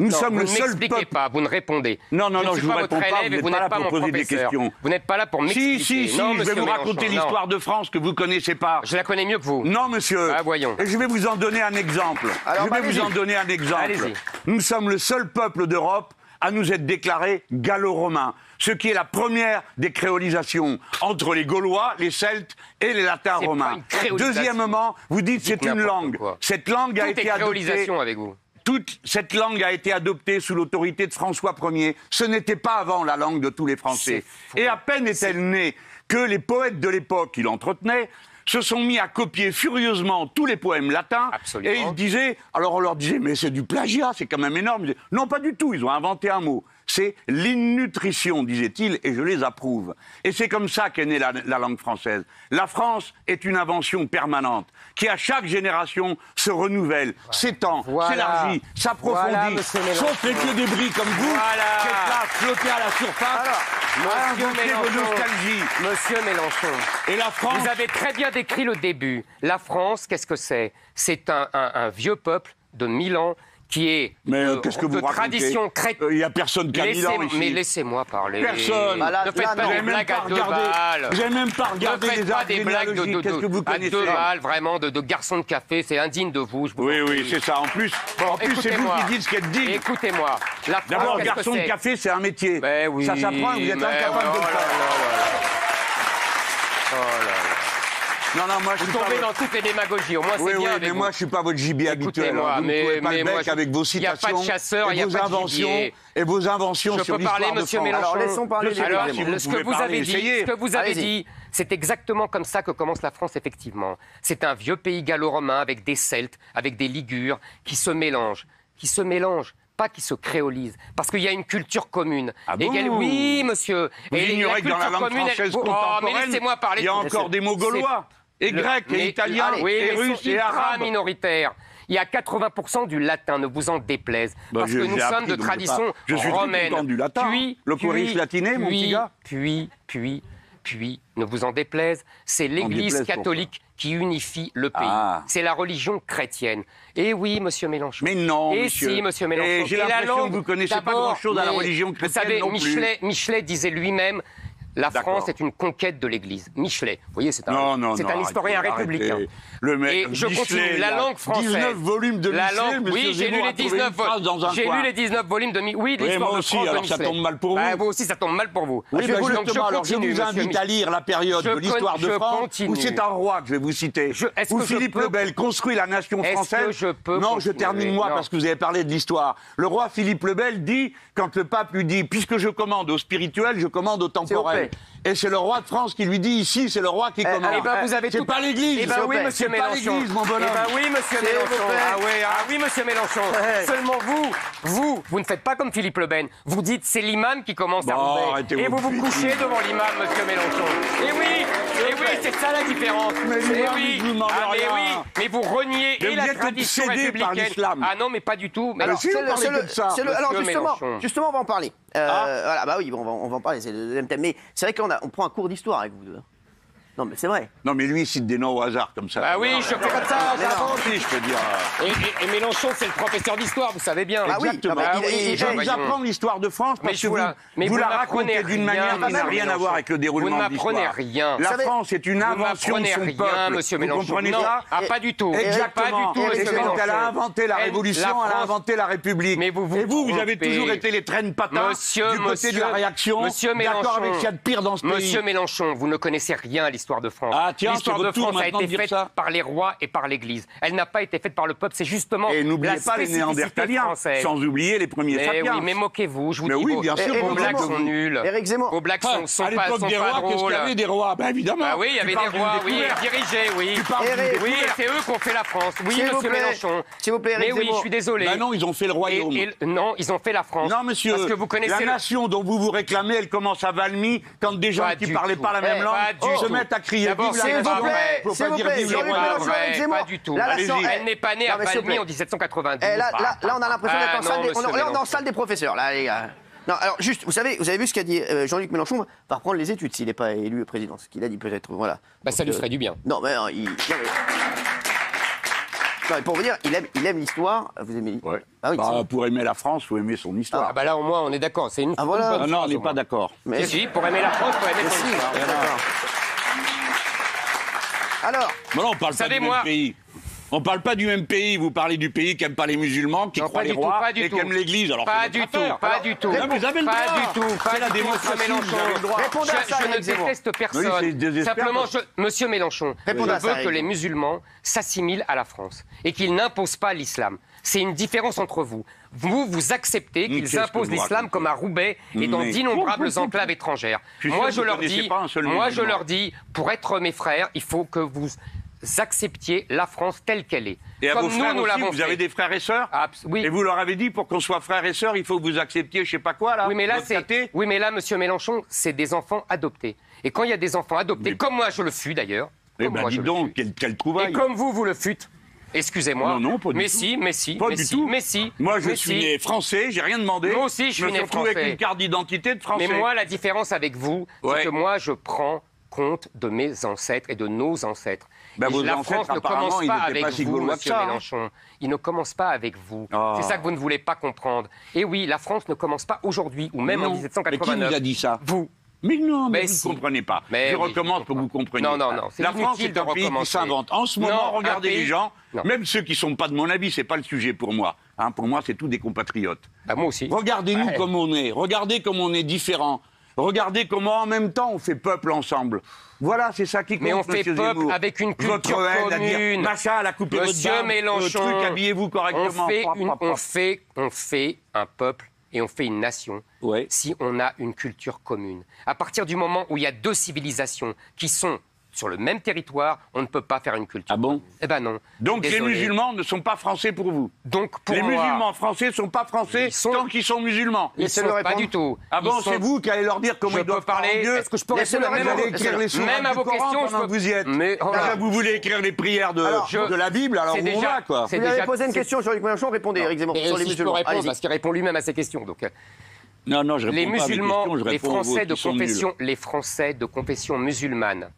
Nous Non, sommes vous le ne seul m'expliquez peuple. pas, vous ne répondez. Non, non, non, je je ne vous suis pas réponds votre pas, élève vous et vous n'êtes pas n'êtes là pas pour mon poser des professeur. questions. Vous n'êtes pas là pour m'expliquer. Si, Non, je vais monsieur vous raconter Mélenchon, l'histoire non. de France que vous connaissez pas. Je la connais mieux que vous. Non, monsieur. Ah, voyons. Et je vais vous en donner un exemple. Alors, je vais allez-y. vous en donner un exemple. Allez-y. Nous sommes le seul peuple d'Europe à nous être déclaré gallo-romain, ce qui est la première des créolisations entre les Gaulois, les Celtes et les Latins C'est pas romains. une créolisation. Deuxièmement, vous dites c'est une n'importe langue. quoi. Cette langue a Tout est été adoptée. créolisation avec vous. Toute cette langue a été adoptée sous l'autorité de François Ier. Ce n'était pas avant la langue de tous les Français. C'est faux. Et à peine est-elle née que les poètes de l'époque qui l'entretenaient se sont mis à copier furieusement tous les poèmes latins. Absolument. Et ils disaient, alors on leur disait, mais c'est du plagiat, c'est quand même énorme. Ils disaient, non, pas du tout, ils ont inventé un mot. C'est l'innutrition, disait-il, et je les approuve. Et c'est comme ça qu'est née la langue française. La France est une invention permanente, qui à chaque génération se renouvelle, s'étend, Voilà. s'élargit, s'approfondit, Voilà, monsieur Mélenchon. sauf les vieux débris comme vous, Voilà. qui êtes là, flottés à la surface, à Monsieur invoquer vos Mélenchon. nostalgies. Monsieur Mélenchon. Et la France... Vous avez très bien décrit le début. La France, qu'est-ce que c'est? C'est un vieux peuple de 1000 ans qui est Mais qu'est-ce que vous de racontez tradition chrétienne. Il n'y a personne qui a 1000 ans ici. Mais laissez-moi parler. Personne. Bah là, ne faites là, pas non. des Vous n'avez blagues à deux regardé- balles. vous n'avez même pas regardé Ne faites les pas arbres des blagues généalogiques. Qu'est-ce que vous à connaissez deux balles, vraiment, de garçons de café. C'est indigne de vous. Je vous Oui, en oui, prie. c'est ça. En plus, Bon, c'est vous écoutez-moi. qui dites ce qui est digne. Écoutez-moi. La France, D'abord, qu'est-ce que garçon de c'est? café, c'est un métier. Ben oui, ça s'apprend et vous êtes mais incapable de le oh là faire. Oh là là. Non, non, moi je Vous suis pas... tombez dans toutes les démagogies. Au moins, c'est Oui, oui, bien mais avec moi vous. je suis pas votre gibier habituel. Écoutez-moi, Alors, vous ne mais- pouvez pas mais le moi, bec je- avec vos il y a pas de citations chasseur, et il y a vos pas de inventions gibier. et vos inventions Je sur peux parler, l'histoire de monsieur France. Mélenchon. Alors, laissons parler Je sais les pas deux si éléments. vous ce que pouvez vous parler, avez dit, essayez. ce que vous avez Allez-y. dit, c'est exactement comme ça que commence la France, effectivement. C'est un vieux pays gallo-romain avec des Celtes, avec des Ligures, qui se mélangent. Pas qui se créolisent, parce qu'il y a une culture commune. Ah bon Oui, monsieur. Vous Et ignorez que dans la culture langue commune, elle- française Oh, mais contemporaine, laissez-moi parler. il y a encore des mots gaulois, et grecs, et italiens, oui, et mais ils russes, sont et ultra arabes. minoritaires. Il y a 80% du latin, ne vous en déplaise. Bah, parce que nous j'ai sommes appris, de donc tradition je suis très romaine. content du latin. Le puris latiné, mon petit gars. Puis, ne vous en déplaise, c'est l'Église déplaise, catholique qui unifie le pays. Ah. C'est la religion chrétienne. Et oui, monsieur Mélenchon. Mais non, Et monsieur. si, monsieur Mélenchon. Et j'ai la l'impression langue, que vous connaissez pas d'abord, grand-chose à la mais religion chrétienne Vous savez, non plus. Michelet disait lui-même, la D'accord. France est une conquête de l'Église. Michelet, vous voyez, c'est un, Non, c'est non, un historien arrêtez, républicain. arrêtez. Le mec, Et je Michelet, continue. il La a langue française. 19 volumes de La Michelet, langue, monsieur oui, j'ai lu Zemmour les a trouvé 19 une phrase dans un J'ai coin. lu les 19 volumes de oui, de Oui, l'histoire moi de aussi, France de alors ça Michelet. tombe mal pour vous. Bah, vous aussi, ça tombe mal pour vous. Oui, bah Donc, justement, alors je continue, vous monsieur invite à lire la période Je de l'histoire de je France, continue. où c'est un roi que je vais vous citer, Est-ce où que je Philippe peux- le Bel construit la nation Est-ce française. que je peux Non, je continuer termine moi Non. parce que vous avez parlé de l'histoire. Le roi Philippe le Bel dit, quand le pape lui dit, puisque je commande au spirituel, je commande au temporel. Et c'est le roi de France qui lui dit, ici, c'est le roi qui commande. Eh ben, vous avez C'est tout... pas l'Église. Eh ben oui, monsieur C'est pas Mélenchon. l'Église, mon bonhomme. Eh ben oui, monsieur S'il vous Mélenchon. plaît. Ah ouais, ah oui, monsieur Mélenchon. Ouais. Seulement vous ne faites pas comme Philippe Le Ben. Vous dites c'est l'imam qui commence à Bon, rouler. arrêtez Et vos vous vous bêtises. couchez devant l'imam, monsieur Mélenchon. Et oui, c'est ça la différence. Mais Eh l'imam, oui. il vous demande Ah mais rien. oui, mais vous reniez Mais et vous la êtes tradition obsédé par républicaine. l'islam. Ah non, mais pas du tout. Mais Alors, si vous parlez c'est que de ça. alors Monsieur Mélenchon. justement, on va en parler. Voilà, bah oui, bon, on va en parler, c'est le deuxième thème. Mais c'est vrai qu'on on prend un cours d'histoire avec vous deux. Non, mais c'est vrai. Non, mais lui, il cite des noms au hasard, comme ça. Bah oui, je fais comme ça, Mais non. bravo. Si, je peux dire. Et Mélenchon, c'est le professeur d'histoire, vous savez bien. Ah oui, Exactement. ah bah, Je vous voyons. apprends l'histoire de France Mais parce je que vous la- mais vous vous la n'apprenez racontez d'une rien, manière qui n'a monsieur rien à Mélenchon. voir avec le déroulement Vous de l'histoire. n'apprenez rien. La savez- France est une Vous invention de n'apprenez son rien, peuple. monsieur Vous Mélenchon. comprenez Non. ça Ah, pas du tout. Exactement. Pas du tout, Et monsieur quand Mélenchon. elle a inventé la Révolution, elle a France- inventé la République. Mais vous Et vous avez trompez. toujours été les traînes patins du côté de la réaction, Monsieur d'accord avec ce qu'il y a de pire dans ce pays. Monsieur Mélenchon, vous ne connaissez rien à l'histoire de France. Ah, tiens, l'histoire c'est de votre tour France a maintenant de été dire faite ça. par les rois et par l'Église. Elle n'a pas été faite par le peuple. C'est justement Et n'oubliez la pas les spécificité Néandertaliens, française. sans oublier les premiers Mais sapiens. oui, mais moquez-vous. Je vous Mais dis, oui, vos, bien sûr, vos on blagues moque. sont nulles. Éric Zemmour. Vos blagues sont à pas l'époque des rois, qu'est-ce qu'il y avait des rois? Ben évidemment. Ah oui, il y avait des rois, oui, dirigés, oui. Tu parles d'une Eric, Oui, découverte. c'est eux qui ont fait la France. Oui, S'il vous monsieur plaît. Mélenchon. S'il vous plaît, Éric Mais oui, Zemmour. je suis désolé. Ben non, ils ont fait le royaume. Non, ils ont fait la France. Non, monsieur, Parce que vous connaissez la le- nation dont vous vous réclamez, elle commence à Valmy quand des gens Pas qui du parlaient tout. pas la même Pas langue du se tout. mettent à crier D'abord, vive c'est la S'il vous nation. plaît, Faut s'il pas vous dire plaît, vive le Jean-Luc roi. Mélenchon, vrai, Éric Zemmour. pas du tout. Là, la Allez-y. sang- Elle n'est pas née Non, à mais s'il vous Valmy plaît. en 1792. Là, on a l'impression d'être Ah en salle non, des... monsieur Là, on est en Mélenchon. salle des professeurs, là, les gars. Non, alors, juste, vous avez vu ce qu'a dit Jean-Luc Mélenchon va reprendre les études s'il n'est pas élu président. Ce qu'il a dit peut-être, voilà. Bah, ça lui ferait du bien. Non, mais non, mais pour vous dire, il aime l'histoire. Vous aimez Ouais. Ah oui, Bah, pour aimer la France, faut aimer son histoire. Ah bah là, au moins, on est d'accord. C'est une Ah, voilà. une bonne Ah non, on phrase, n'est au pas moins. d'accord. mais... Si, pour aimer la France, faut aimer Mais son si, histoire. d'accord. Alors, Mais non, on parle pas savez, du moi- même pays. On parle pas du même pays. Vous parlez du pays qui aime pas les musulmans, qui Non, croit pas les du tout, rois pas du et qui tout. aime l'Église. Alors Pas c'est du votre tout, affaire. pas du tout. Non, vous avez le Pas droit. du tout, pas C'est la du tout, démocratie, monsieur vous avez le droit. Répondez à ça, Je ne Éric Zemmour. déteste personne. Oui, c'est désespérant. Simplement, monsieur Mélenchon, Répondez à je ça, veux que Éric. les musulmans s'assimilent à la France et qu'ils n'imposent pas l'islam. C'est une différence entre vous. Vous acceptez qu'ils qu'est-ce que imposent vous l'islam racontez comme à Roubaix et dans Mais- d'innombrables enclaves étrangères. Je suis sûr Moi, que je vous leur connaissez dis, pas un seul moi, je musulman. leur dis, pour être mes frères, il faut que vous acceptiez la France telle qu'elle est. Et à Comme vos frères nous aussi, l'avons vous fait. avez des frères et sœurs Oui. Et vous leur avez dit, pour qu'on soit frères et sœurs, il faut que vous acceptiez je sais pas quoi, là Oui, mais là, votre caté. oui, mais là, monsieur Mélenchon, c'est des enfants adoptés. Et quand il y a des enfants adoptés, Mais- comme moi je le fus d'ailleurs, Eh comme ben, moi, dis je le donc, fus. quelle trouvaille. Et comme vous le fûtes, excusez-moi. Non, non, pas du mais tout. si, mais si, Pas mais du si, tout. mais si. Moi, je mais suis si. né français, j'ai rien demandé. Moi aussi, je suis me né retrouvé avec français. une carte d'identité de français. Mais moi, la différence avec vous, Ouais. c'est que moi, je prends compte de mes ancêtres et de nos ancêtres. Ben, Et vos la ancêtres, France ne apparemment, commence ils pas n'étaient avec pas si vous, gaulois que monsieur ça, hein. Mélenchon. Il ne commence pas avec vous. Ah. C'est ça que vous ne voulez pas comprendre. Et oui, la France ne commence pas aujourd'hui ou même en Non. 1789. Mais qui vous a dit ça Vous. Mais non, mais Mais vous si. ne comprenez pas. Mais je oui, recommence je pour que vous compreniez. Non, non, non, c'est La France inutile est un de pays qui recommencer. s'invente. En ce moment, Non, regardez un pays- les gens, Non. même ceux qui ne sont pas de mon avis, c'est pas le sujet pour moi. Hein, pour moi, c'est tous des compatriotes. Bah, moi aussi. Regardez-nous Ouais. comme on est. Regardez comme on est différents. Regardez comment en même temps on fait peuple ensemble. Voilà, c'est ça qui compte. Mais on fait monsieur peuple Zemmour. avec une culture Votre haine à dire, commune. machin, la couper votre Monsieur barbe, Mélenchon, truc, habillez-vous correctement. on fait un peuple et on fait une nation Ouais. si on a une culture commune. À partir du moment où il y a deux civilisations qui sont sur le même territoire, on ne peut pas faire une culture. Ah bon? Eh ben non. Donc les Désolé. musulmans ne sont pas français pour vous. Donc pour Les moi, musulmans français ne sont pas français Ils sont- tant qu'ils sont musulmans. ils Laissez-le sont pas répondre. du tout. Ah bon, Ils sont- c'est vous qui allez leur dire comment Je ils doivent peux parler. croire en Dieu. Est-ce que je peux Laissez-le répondre Vous répondre. allez écrire les sourates Même à du vos Coran questions, je pendant peux- que vous y êtes. Mais, oh là. Là, vous voulez écrire les prières de, Alors, de la Bible, alors c'est on déjà- va, quoi. c'est vous lui avez déjà- posé une c'est- question sur Jean-Luc Mélenchon, répondez, Éric Zemmour, Mais sur les si je peux musulmans. répondre, Allez-y. parce qu'il répond lui-même à ces questions. Donc, Non, je réponds les pas à mes musulmans, questions, je les réponds aux Français vôtres de qui sont nuls. confession, les Français de confession musulmane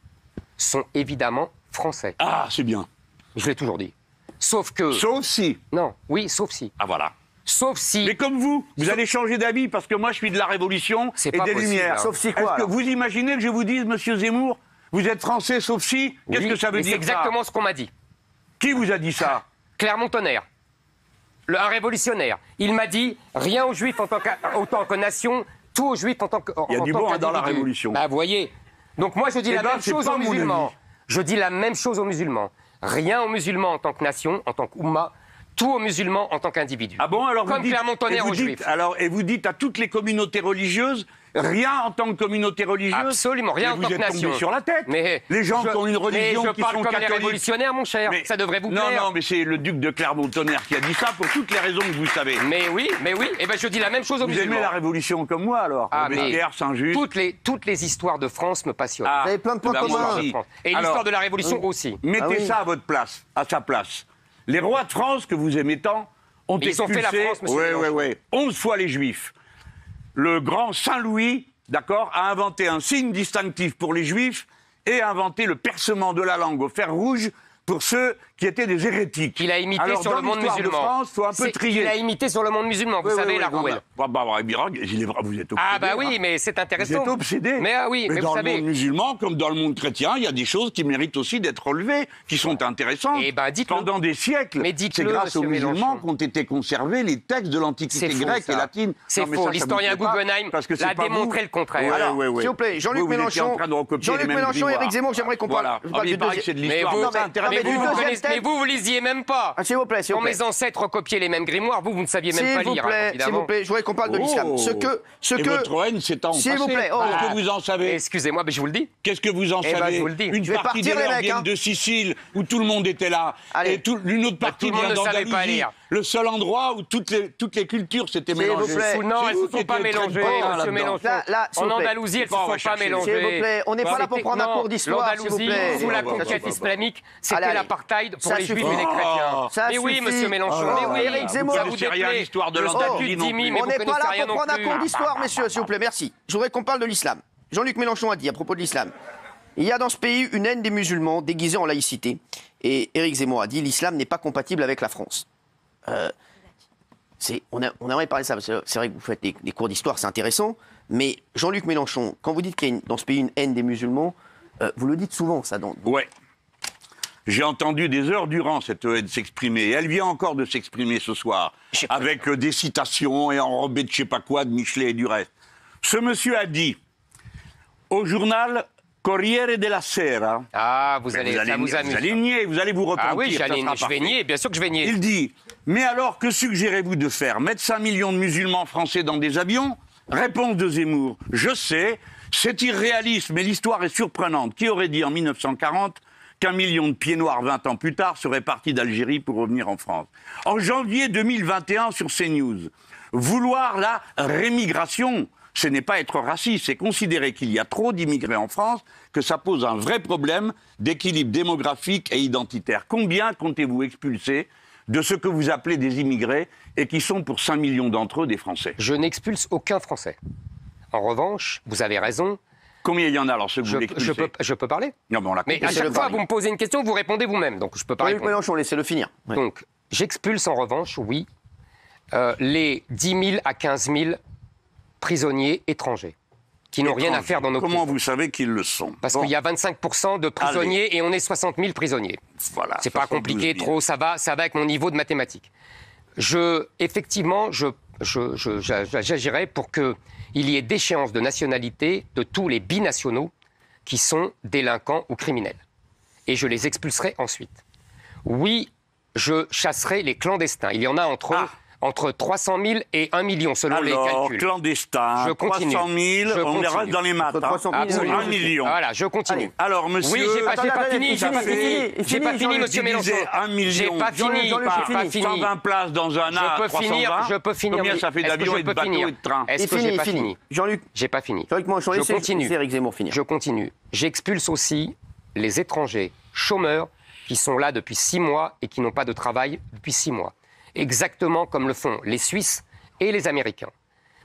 sont évidemment français. Ah, c'est bien. Je l'ai toujours dit. Sauf que Sauf si. non, oui, sauf si, Ah, voilà. sauf si. Mais comme vous allez changer d'avis parce que moi je suis de la Révolution C'est et pas des possible, Lumières. hein. Sauf si quoi, Est-ce que alors vous imaginez que je vous dise, monsieur Zemmour, vous êtes français sauf si? Qu'est-ce Oui, que ça veut mais dire c'est exactement ce qu'on m'a dit. ça Qui vous a dit ça? Clermont-Tonnerre, un révolutionnaire. Il m'a dit rien aux Juifs en tant que nation, tout aux Juifs en tant que. Il y a en du tant bon dans la qu'individu. Révolution. Bah, vous voyez. Donc moi je dis Eh la ben, même c'est chose pas aux mon musulmans. avis. Je dis la même chose aux musulmans. Rien aux musulmans en tant que nation, en tant qu'oumma, tout aux musulmans en tant qu'individu. Ah bon, alors Comme vous dites, Clermont-Tonnerre et vous aux dites- Juifs. alors, et vous dites à toutes les communautés religieuses, rien en tant que communauté religieuse? Absolument, rien Mais en vous tant que êtes nation. tombé sur la tête. Mais les gens qui ont une religion mais qui je parle sont comme les catholiques. révolutionnaires, mon cher. Mais- Ça devrait vous non, plaire. non, mais c'est le duc de Clermont-Tonnerre qui a dit ça pour toutes les raisons que vous savez. Mais oui. Et ben je dis la même chose aux Vous musulmans. aimez la Révolution comme moi, alors? Ah, mais Robespierre, Saint-Just. toutes les histoires de France me passionnent. Ah, Vous avez plein de points bah, moi communs. aussi. Et Alors, l'histoire de la Révolution aussi. Mettez Ah oui. ça à votre place, à sa place. Les rois de France que vous aimez tant ont Mais ils ont fait la expulsé, France, monsieur Mélenchon. 11 fois les Juifs. Le grand Saint-Louis, d'accord, a inventé un signe distinctif pour les Juifs et inventé le percement de la langue au fer rouge pour ceux qui étaient des hérétiques. Il a imité Alors, sur dans le monde l'histoire de musulman. France, faut un peu trier. Il a imité sur le monde musulman, vous savez, la rouelle. Vous êtes obsédé. Ah bah oui, hein. mais c'est Vous intéressant. êtes obsédé. Mais ah oui, mais dans vous le savez... monde musulman, comme dans le monde chrétien, il y a des choses qui méritent aussi d'être relevées, qui sont intéressantes. Eh ben, dites-le. Pendant des siècles, Mais c'est dites-le, grâce aux monsieur musulmans Mélenchon. qu'ont été conservés les textes de l'Antiquité C'est faux, grecque ça. et latine. C'est Non, mais faux. ça vous L'historien plaît pas, Guggenheim parce que c'est l'a pas démontré vous. le contraire. Ouais, Alors, ouais, ouais. s'il vous plaît, Jean-Luc Vous étiez Mélenchon, en train de recopier les mêmes Mélenchon et grimoires. Éric Zemmour, j'aimerais qu'on parle. Voilà. je Ah, parle mais du il paraît que deuxième. c'est de Mais l'histoire. vous, C'est intéressant. mais vous lisiez même pas. Ah, s'il vous plaît, s'il vous Quand plaît. mes ancêtres copiaient les mêmes grimoires, vous ne saviez même pas S'il vous lire, plaît, évidemment. s'il vous plaît, je voudrais qu'on parle de l'islam. Et votre haine s'étend S'il vous passé. plaît, oh. Qu'est-ce que vous en savez? Excusez-moi, mais je vous le dis. Qu'est-ce que vous en Eh ben, savez? je vous le dis. Une Je vais partie des partir, les leurs mecs, viennent hein. de Sicile, où tout le monde était là. Allez. Et une autre partie tout le monde vient ne savait pas d'Andalousie. lire. Le seul endroit où toutes les cultures s'étaient S'il vous mélangées. plaît. Non, C'est elles vous ne se qui sont pas étiez très mélangées, bons monsieur là-dedans. Mélenchon. Là, s'il En vous plaît. Andalousie, elles ne se Bon, on va sont pas chercher. mélangées. S'il vous plaît, on n'est pas là pour prendre un cours d'histoire, s'il vous L'Andalousie, plaît. sous la Bon, conquête bon, islamique, c'était Allez, l'apartheid pour ça les juifs suffit. et les chrétiens. Ça Mais oui, suffit. monsieur Mélenchon, Oh, mais oui. Éric Zemmour. Ça Vous vous connaissez rien à déplaît. l'histoire de Le statut l'Andalousie non d'Imi, plus. mais On vous n'est pas connaissez là rien pour non prendre un plus. cours d'histoire, messieurs, s'il vous plaît, merci. Je voudrais qu'on parle de l'islam. Jean-Luc Mélenchon a dit à propos de l'islam, il y a dans ce pays une haine des musulmans déguisée en laïcité. Et Éric Zemmour a dit l'islam n'est pas compatible avec la France. On aimerait parler de ça, parce que c'est vrai que vous faites des cours d'histoire, c'est intéressant. Mais Jean-Luc Mélenchon, quand vous dites qu'il y a dans ce pays une haine des musulmans, vous le dites souvent, ça. Ouais. J'ai entendu des heures durant cette haine s'exprimer. Et elle vient encore de s'exprimer ce soir. Avec des citations et enrobées de je sais pas quoi, de Michelet et du reste. Ce monsieur a dit au journal Corriere della Sera. Ah, vous allez Vous allez nier, vous allez vous repentir. Ah oui, ça sera je vais parfait. nier, bien sûr que je vais nier. Il dit mais alors, que suggérez-vous de faire? Mettre 5 millions de musulmans français dans des avions? Réponse de Zemmour. Je sais, c'est irréaliste, mais l'histoire est surprenante. Qui aurait dit en 1940 qu'1 million de pieds noirs 20 ans plus tard seraient partis d'Algérie pour revenir en France? En janvier 2021 sur CNews, vouloir la rémigration, ce n'est pas être raciste, c'est considérer qu'il y a trop d'immigrés en France, que ça pose un vrai problème d'équilibre démographique et identitaire. Combien comptez-vous expulser de ce que vous appelez des immigrés et qui sont pour 5 millions d'entre eux des Français? Je n'expulse aucun Français. En revanche, vous avez raison. Combien il y en a alors ceux que vous expulsez? Je peux parler. Non, mais on l'a Mais compris. à chaque Laissez-le fois, parler. vous me posez une question, vous répondez vous-même. Donc je peux pas Jean-Luc répondre. Mélenchon, laissez-le finir. Ouais. Donc, j'expulse en revanche, oui, les 10 000 à 15 000 prisonniers étrangers qui n'ont rien à faire dans nos Comment prisons. vous savez qu'ils le sont? Parce Bon, qu'il y a 25% de prisonniers et on est 60 000 prisonniers. voilà, C'est ça pas fait compliqué, 12 000. trop, ça va avec mon niveau de mathématiques. Effectivement, j'agirai pour qu'il y ait déchéance de nationalité de tous les binationaux qui sont délinquants ou criminels. Et je les expulserai ensuite. Oui, je chasserai les clandestins. Il y en a entre 300 000 et 1 million selon les Alors, calculs. clandestins, Je continue. 300 000, Je on les continue. reste dans les maths. Entre 300 000 et 1 Absolument. million. Voilà, je continue. Allez. Alors, monsieur... Oui, j'ai pas Attendez, fini, j'ai pas fini, monsieur Mélenchon. 1 million. J'ai pas fini, Jean-Luc, j'ai pas fini. 120 places dans un A, Je peux 320. finir. Combien ça fait Est-ce que d'avions je et de peux bateaux finir et de trains? Est-ce que j'ai pas fini Jean-Luc, J'ai pas fini. Jean-Luc Mélenchon, Je laissez continue. Éric Zemmour finir. Je continue. J'expulse aussi les étrangers chômeurs qui sont là depuis 6 mois et qui n'ont pas de travail depuis 6 mois. Exactement comme le font les Suisses et les Américains.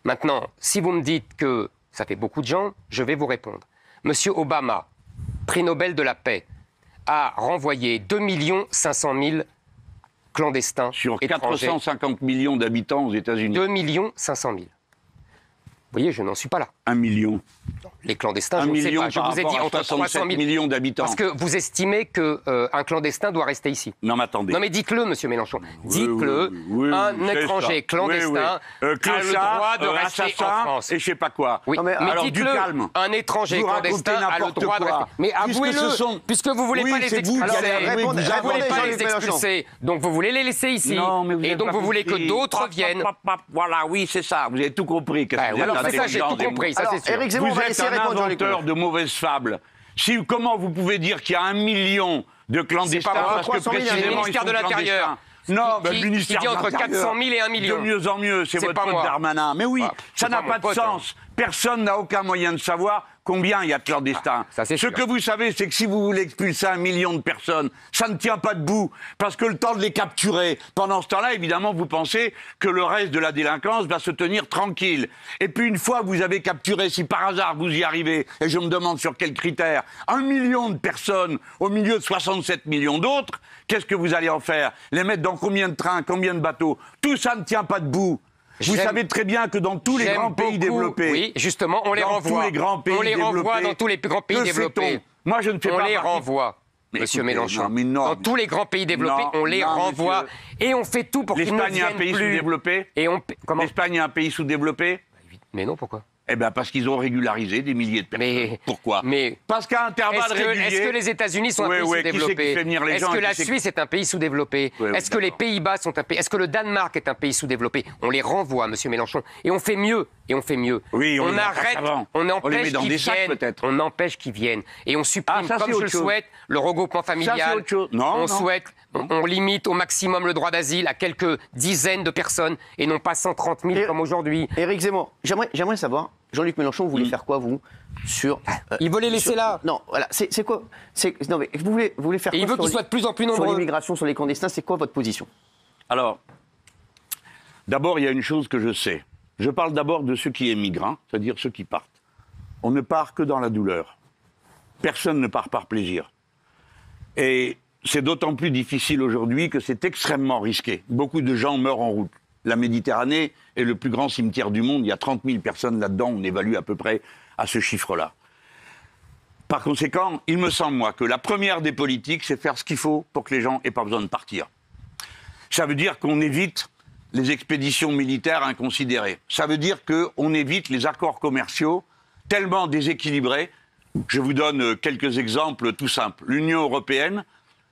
Maintenant, si vous me dites que ça fait beaucoup de gens, je vais vous répondre. Monsieur Obama, prix Nobel de la paix, a renvoyé 2 500 000 clandestins Sur étrangers. 450 millions d'habitants aux États-Unis. 2 500 000. Vous voyez, je n'en suis pas là. 1 million. Les clandestins, 1 je ne sais million pas. Je par vous ai dit rapport à entre 300 67 000. millions d'habitants. Parce que vous estimez qu'un clandestin doit rester ici. Non, mais attendez. Non mais dites-le, monsieur Mélenchon. Dites-le, un c'est étranger ça. clandestin a le clochard, droit de rester en assassin, France. et je sais pas quoi. Oui, Non, mais mais alors, du dites-le, calme. un étranger Vous racontez clandestin a le n'importe droit de quoi. rester. Mais Puisque avouez-le, ce sont- puisque vous ne voulez Oui, pas les c'est vous qui expulser. allez répondre. Vous ne voulez Répondez, pas Jean-Luc les expulser. Donc vous voulez les laisser ici. Non, mais vous Et avez donc pas vous voulez que compris. d'autres viennent. Voilà, oui, c'est ça. Vous avez tout compris. Qu'est-ce que vous êtes Alors c'est ça, j'ai tout intelligent, compris, ça Alors, c'est sûr. Éric Zemmour Vous va êtes laisser un répondre Jean-Luc inventeur de mauvaises fables. Comment vous pouvez dire qu'il y a 1 million de clandestins C'est pas moi, parce que 300 000, précisément le ministère ils de sont l'Intérieur. clandestins. Non, Qui- le ministère qui dit de entre l'Intérieur. 400 000 et 1 million. De mieux en mieux, c'est C'est votre pas pote moi. Darmanin. Mais oui, Ah, ça c'est n'a pas pas mon de pote, sens. Personne n'a aucun moyen de savoir combien il y a de clandestins. Ça, c'est Ce sûr. que vous savez, c'est que si vous voulez expulser 1 million de personnes, ça ne tient pas debout. Parce que le temps de les capturer, pendant ce temps-là, évidemment, vous pensez que le reste de la délinquance va se tenir tranquille. Et puis une fois que vous avez capturé, si par hasard vous y arrivez, et je me demande sur quels critères, 1 million de personnes au milieu de 67 millions d'autres, qu'est-ce que vous allez en faire? Les mettre dans combien de trains, combien de bateaux? Tout ça ne tient pas debout. Vous savez très bien que dans tous les grands pays développés... Oui, justement, on les renvoie. Tous les grands pays on les renvoie dans tous les grands pays développés. Moi, je ne fais on pas les partie. renvoie, Mais Monsieur écoutez, Mélenchon. non, mais non. Dans tous les grands pays développés, Non, on les non, renvoie. monsieur. Et on fait tout pour qu'ils ne L'Espagne est un viennent pays plus. sous-développé. Et on... Comment? L'Espagne est un pays sous-développé. Mais non, pourquoi? Eh bien, parce qu'ils ont régularisé des milliers de personnes. Mais- Pourquoi? mais- Parce qu'à intervalles réguliers... Est-ce que les États-Unis sont un Oui, pays oui, qui c'est qui sous-développé? fait venir les Est-ce gens que et la qui c'est qui- Suisse est un pays sous-développé? Oui, oui, Est-ce que les d'accord. Pays-Bas sont un pays... Est-ce que le Danemark est un pays sous-développé? On les renvoie, Monsieur Mélenchon. Et on fait mieux. Et on fait mieux. Oui, on les arrête, passe avant. on On les empêche met dans qu'ils des sacs, viennent. peut-être. On empêche qu'ils viennent. Et on supprime, Ah, ça, comme c'est je autre le chose. souhaite, le regroupement familial. Ça, c'est autre chose. Non, on non. souhaite, on limite au maximum le droit d'asile à quelques dizaines de personnes et non pas 130 000 Et- comme aujourd'hui. Éric Zemmour, j'aimerais savoir, Jean-Luc Mélenchon, vous voulez faire quoi, vous, sur... Il veut les laisser sur- là. Non, voilà, c'est quoi? Non, mais vous voulez faire Et il quoi veut qu'ils sur soient de plus en plus sur nombreux. l'immigration, sur les clandestins, c'est quoi votre position? Alors, d'abord, il y a une chose que je sais. Je parle d'abord de ceux qui émigrent, hein, c'est-à-dire ceux qui partent. On ne part que dans la douleur. Personne ne part par plaisir. Et c'est d'autant plus difficile aujourd'hui que c'est extrêmement risqué. Beaucoup de gens meurent en route. La Méditerranée est le plus grand cimetière du monde. Il y a 30 000 personnes là-dedans. On évalue à peu près à ce chiffre-là. Par conséquent, il me semble, moi, que la première des politiques, c'est faire ce qu'il faut pour que les gens n'aient pas besoin de partir. Ça veut dire qu'on évite les expéditions militaires inconsidérées. Ça veut dire qu'on évite les accords commerciaux tellement déséquilibrés. Je vous donne quelques exemples tout simples. L'Union européenne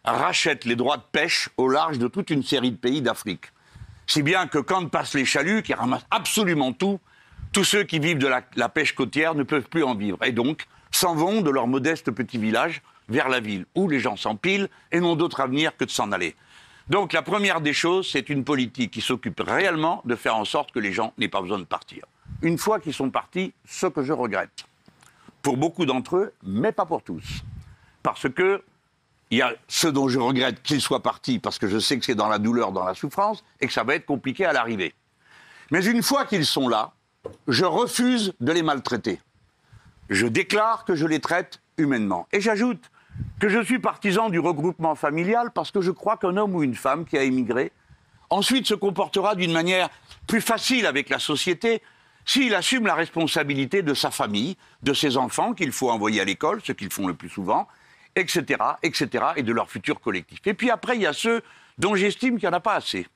rachète les droits de pêche au large de toute une série de pays d'Afrique. Si bien que quand passent les chaluts, qui ramassent absolument tout, tous ceux qui vivent de la pêche côtière ne peuvent plus en vivre. Et donc, s'en vont de leur modeste petit village vers la ville, où les gens s'empilent et n'ont d'autre avenir que de s'en aller. Donc la première des choses, c'est une politique qui s'occupe réellement de faire en sorte que les gens n'aient pas besoin de partir. Une fois qu'ils sont partis, ce que je regrette, pour beaucoup d'entre eux, mais pas pour tous. Parce que il y a ceux dont je regrette qu'ils soient partis, parce que je sais que c'est dans la douleur, dans la souffrance, et que ça va être compliqué à l'arrivée. Mais une fois qu'ils sont là, je refuse de les maltraiter. Je déclare que je les traite humainement. Et j'ajoute que je suis partisan du regroupement familial parce que je crois qu'un homme ou une femme qui a émigré, ensuite se comportera d'une manière plus facile avec la société s'il assume la responsabilité de sa famille, de ses enfants qu'il faut envoyer à l'école, ce qu'ils font le plus souvent, etc., etc., et de leur futur collectif. Et puis après, il y a ceux dont j'estime qu'il n'y en a pas assez.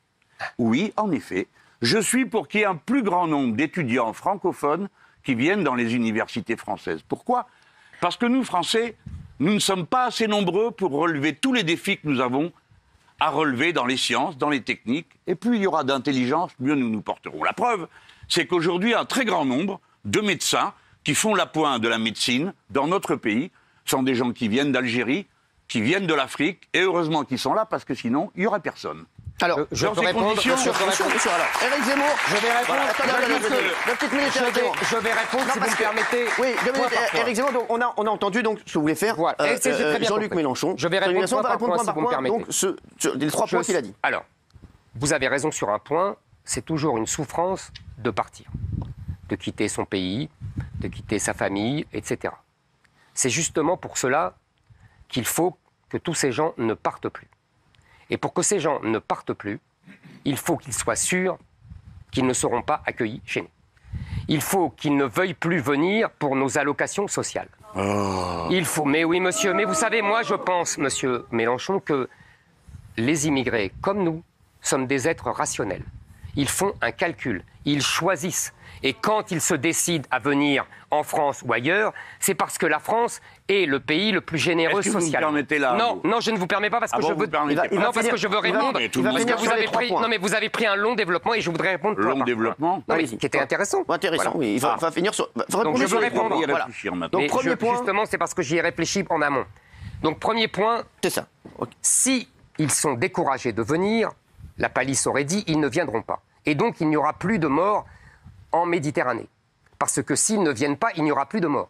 Oui, en effet, je suis pour qu'il y ait un plus grand nombre d'étudiants francophones qui viennent dans les universités françaises. Pourquoi? Parce que nous, Français, nous ne sommes pas assez nombreux pour relever tous les défis que nous avons à relever dans les sciences, dans les techniques. Et plus il y aura d'intelligence, mieux nous nous porterons. La preuve, c'est qu'aujourd'hui, un très grand nombre de médecins qui font la pointe de la médecine dans notre pays sont des gens qui viennent d'Algérie, qui viennent de l'Afrique, et heureusement qu'ils sont là, parce que sinon, il n'y aurait personne. Alors, Je Dans peux ces répondre. conditions, je peux bien sûr, répondre. bien sûr, alors, Éric Zemmour, Je vais répondre. Voilà, attendez, la petite minute, Éric Zemmour. Je vais répondre Non, si vous parce me que- permettez. Oui, deux Point minutes, par point. Éric Zemmour, donc on a entendu donc, ce que vous voulez faire. Voilà. Et c'est très bien Jean-Luc compris. Mélenchon. Je vais répondre Jean-Luc Mélenchon point va par répondre point, point si vous me par point. permettez. Donc, les trois points qu'il a dit. Alors, vous avez raison sur un point, c'est toujours une souffrance de partir, de quitter son pays, de quitter sa famille, etc. C'est justement pour cela qu'il faut que tous ces gens ne partent plus. Et pour que ces gens ne partent plus, il faut qu'ils soient sûrs qu'ils ne seront pas accueillis chez nous. Il faut qu'ils ne veuillent plus venir pour nos allocations sociales. Il faut, mais oui monsieur, mais vous savez, moi je pense, monsieur Mélenchon, que les immigrés, comme nous, sommes des êtres rationnels. Ils font un calcul, ils choisissent. Et quand ils se décident à venir en France ou ailleurs, c'est parce que la France est le pays le plus généreux Est-ce que vous me socialement. permettez là, Non, vous non, je ne vous permets pas parce Ah que bon, je vous veux. permettez Il va Non, parce finir- que je veux il va- répondre. il va Parce finir que sur vous les avez trois pris. points. Non, mais vous avez pris un long développement et je voudrais répondre. point Long par point. développement Non, mais Allez-y. qui était intéressant. Intéressant, Voilà. oui. Il va finir sur. Donc je veux répondre. y Voilà. réfléchir maintenant. Donc, Mais premier point. Justement, c'est parce que j'y ai réfléchi en amont. Donc, premier point, C'est ça. Ok. si ils sont découragés de venir, la palisse aurait dit, ils ne viendront pas. Et donc, il n'y aura plus de morts en Méditerranée. Parce que s'ils ne viennent pas, il n'y aura plus de morts.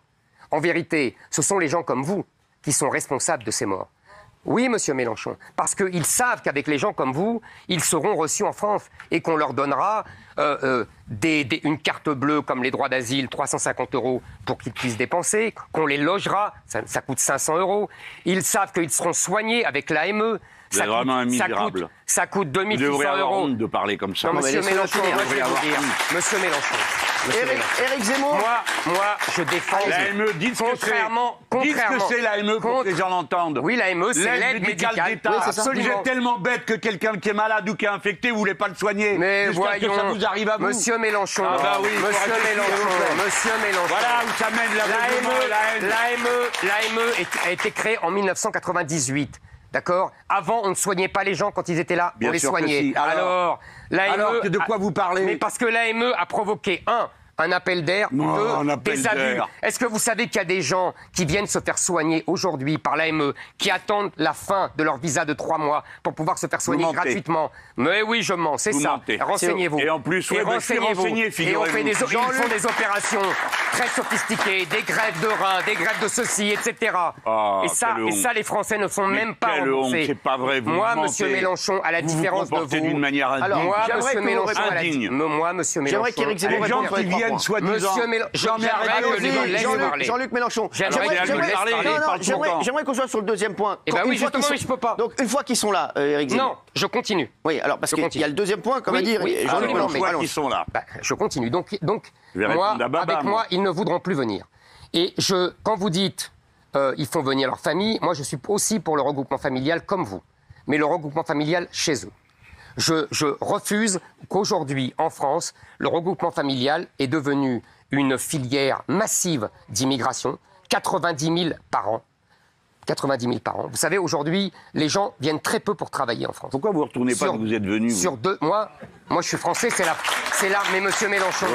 En vérité, ce sont les gens comme vous qui sont responsables de ces morts. Oui, monsieur Mélenchon, parce qu'ils savent qu'avec les gens comme vous, ils seront reçus en France et qu'on leur donnera une carte bleue comme les droits d'asile, 350 € pour qu'ils puissent dépenser, qu'on les logera, ça coûte 500 €. Ils savent qu'ils seront soignés avec l'AME. Vous êtes vraiment un misérable. Ça coûte 2600 €. Vous devriez avoir honte de parler comme ça. Non, monsieur Mélenchon, moi, je vais vous dire. Monsieur Mélenchon. Éric Zemmour. Moi, je défends. L'AME, dites ce que c'est l'AME pour que les gens l'entendent. Oui, l'AME, c'est l'aide médicale d'État. Oui, absolument. Vous êtes tellement bête que quelqu'un qui est malade ou qui est infecté, vous voulez pas le soigner. Mais voyons, que ça vous arrive à vous. Monsieur Mélenchon, Ah bah oui, Monsieur Mélenchon. Voilà où ça mène la L'AME a été créée en 1998. D'accord. Avant, on ne soignait pas les gens quand ils étaient là, on les soignait. Si. Alors, alors de quoi vous parlez? Mais parce que l'AME a provoqué un appel d'air, des abus. Est-ce que vous savez qu'il y a des gens qui viennent se faire soigner aujourd'hui par l'AME, qui attendent la fin de leur visa de 3 mois pour pouvoir se faire soigner gratuitement? Mais oui, je mens, c'est ça. Renseignez-vous. Et en plus, je suis renseigné, figurez-vous. Et ils font des opérations très sophistiquées, des greffes de reins, des greffes de ceci, etc. Et ça, les Français ne sont même pas remboursés. C'est pas vrai, vous Moi, mentez. monsieur Mélenchon, à la différence de vous... d'une manière indigne. Alors, moi, monsieur Mélenchon, J'aimerais qu'Éric Zemmour réponde sur les 3 points. Jean-Luc Mélenchon. J'aimerais qu'on soit sur le deuxième point. Eh ben oui, justement, mais je peux pas. Donc une fois qu'ils sont là, Éric Zemmour. Non, je continue. Oui, alors parce qu'il y a le deuxième point, comme a dit Jean-Luc Mélenchon. Une fois qu'ils sont là. Je continue. Donc avec moi, ils ne voudront plus venir. Et quand vous dites ils font venir leur famille, moi je suis aussi pour le regroupement familial comme vous. Mais le regroupement familial chez eux. Je refuse qu'aujourd'hui, en France, le regroupement familial est devenu une filière massive d'immigration, 90 000 par an. 90 000 par an. Vous savez, aujourd'hui, les gens viennent très peu pour travailler en France. Pourquoi vous ne retournez pas d'où vous êtes venu? Moi, je suis français, c'est l'armée, monsieur Mélenchon.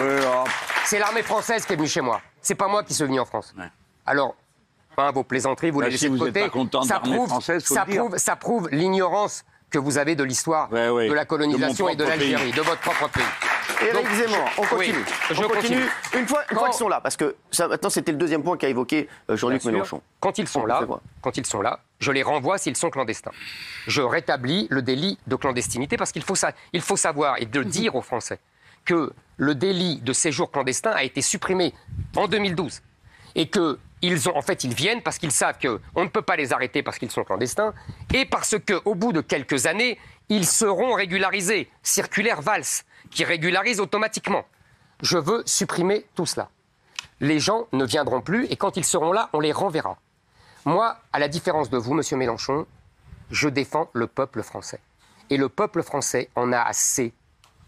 C'est l'armée française qui est venue chez moi. C'est pas moi qui suis venu en France. Ouais. Alors, vos plaisanteries, vous les laissez de côté. Ça prouve l'ignorance que vous avez de l'histoire de la colonisation et de l'Algérie, de votre propre pays. Éric Zemmour, on continue. On continue. Une fois qu'ils sont là, parce que maintenant c'était le deuxième point qu'a évoqué Jean-Luc Mélenchon. Quand ils sont là, je les renvoie s'ils sont clandestins. Je rétablis le délit de clandestinité parce qu'il faut savoir et de dire aux Français que le délit de séjour clandestin a été supprimé en 2012 et que ils viennent parce qu'ils savent qu'on ne peut pas les arrêter parce qu'ils sont clandestins et parce qu'au bout de quelques années, ils seront régularisés. Circulaire Valls, qui régularise automatiquement. Je veux supprimer tout cela. Les gens ne viendront plus et quand ils seront là, on les renverra. Moi, à la différence de vous, monsieur Mélenchon, je défends le peuple français. Et le peuple français en a assez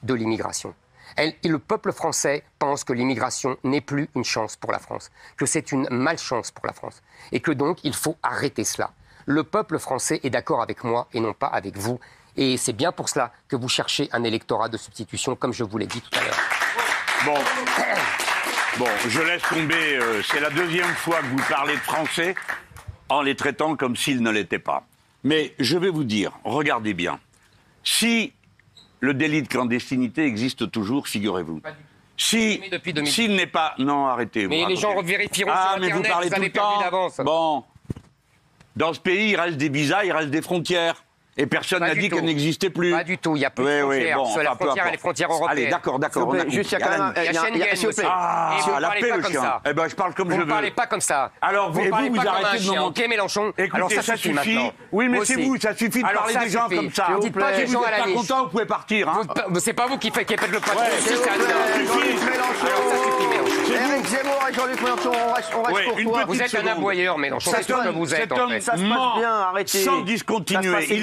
de l'immigration. Et le peuple français pense que l'immigration n'est plus une chance pour la France, que c'est une malchance pour la France, et que donc il faut arrêter cela. Le peuple français est d'accord avec moi et non pas avec vous, et c'est bien pour cela que vous cherchez un électorat de substitution, comme je vous l'ai dit tout à l'heure. Bon, je laisse tomber, c'est la deuxième fois que vous parlez de Français en les traitant comme s'ils ne l'étaient pas. Mais je vais vous dire, regardez bien, si le délit de clandestinité existe toujours, figurez-vous. S'il n'est pas... Non, arrêtez. Mais les gens vérifieront sur Internet, mais vous parlez tout le temps. Bon, dans ce pays, il reste des visas, il reste des frontières. Et personne n'a dit qu'elles n'existaient plus. Pas du tout, il n'y a plus de frontières. Sur la frontière et les frontières européennes. Allez, d'accord. Juste, il y a quand même... Il y a Schengen, s'il vous plaît. Ah, la paix, le chien. Eh ben, je parle comme je veux. Vous ne parlez pas comme ça. Alors, vous arrêtez de nous... Ok, Mélenchon. Écoutez, ça suffit. Oui, mais c'est vous, ça suffit de parler des gens comme ça. Ne dites pas des gens à la niche. Si vous n'êtes pas content, vous pouvez partir. C'est pas vous qui faites le patron. Jean-Luc Mélenchon. Éric Zemmour et Jean-Luc Mélenchon, on reste courtois. Vous êtes un aboyeur, Mélenchon. C'est ce que vous êtes, en fait. Ça se passe bien, arrêtez. Sans discontinuer.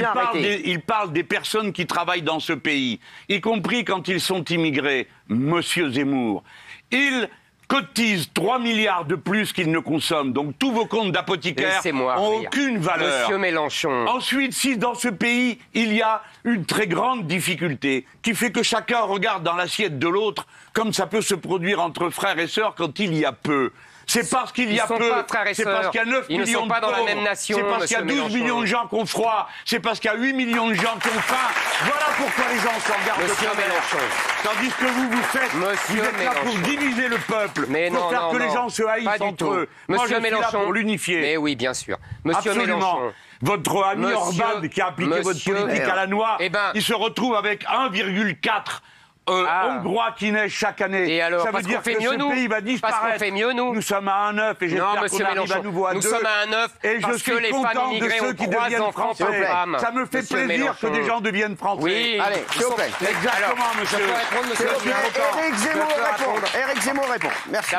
Il parle des personnes qui travaillent dans ce pays, y compris quand ils sont immigrés. Monsieur Zemmour, il cotise 3 milliards de plus qu'il ne consomme. Donc tous vos comptes d'apothicaire n'ont aucune valeur. Monsieur Mélenchon. Ensuite, si dans ce pays, il y a une très grande difficulté qui fait que chacun regarde dans l'assiette de l'autre comme ça peut se produire entre frères et sœurs quand il y a peu, C'est parce qu'il y a Ils sont peu. pas frères et C'est parce sœurs. qu'il y a 9 Ils ne millions sont pas de dans la pauvres. même nation, C'est parce qu'il y a monsieur 12 millions de gens qui ont froid. C'est parce qu'il y a 8 millions de gens qui ont faim. Voilà pourquoi les gens s'en regardent de Monsieur travers. Mélenchon. Tandis que vous faites, Monsieur vous êtes là pour Mélenchon. diviser le peuple, Mais pour non, faire non, que les non. gens se haïssent Pas du entre tout. eux. Moi, je Monsieur suis là Mélenchon. pour l'unifier. Mais oui, bien sûr. Monsieur Absolument. Mélenchon. Votre ami Monsieur- Orban, qui a appliqué votre Monsieur- politique à la noix, Eh ben- il se retrouve avec 1,4 Hongrois qui naissent chaque année. Et alors, ça veut parce dire qu'on fait que mieux, ce nous pays va Parce disparaître. qu'on fait mieux, nous Nous sommes à 1,9 et Non, j'espère qu'on monsieur arrive à Mélenchon, nouveau à 2. nous sommes à 1,9 Et je parce suis que les femmes content de immigrées ceux ont qui 3 deviennent enfants français. par femme. Ça me fait Monsieur plaisir que Mélenchon. des gens deviennent français. Oui. Allez, s'il vous plaît. Exactement, monsieur. Je peux répondre, monsieur S'il vous plaît, Mélenchon. Éric Zemmour Je peux répond. répondre. Éric Zemmour répond. Merci.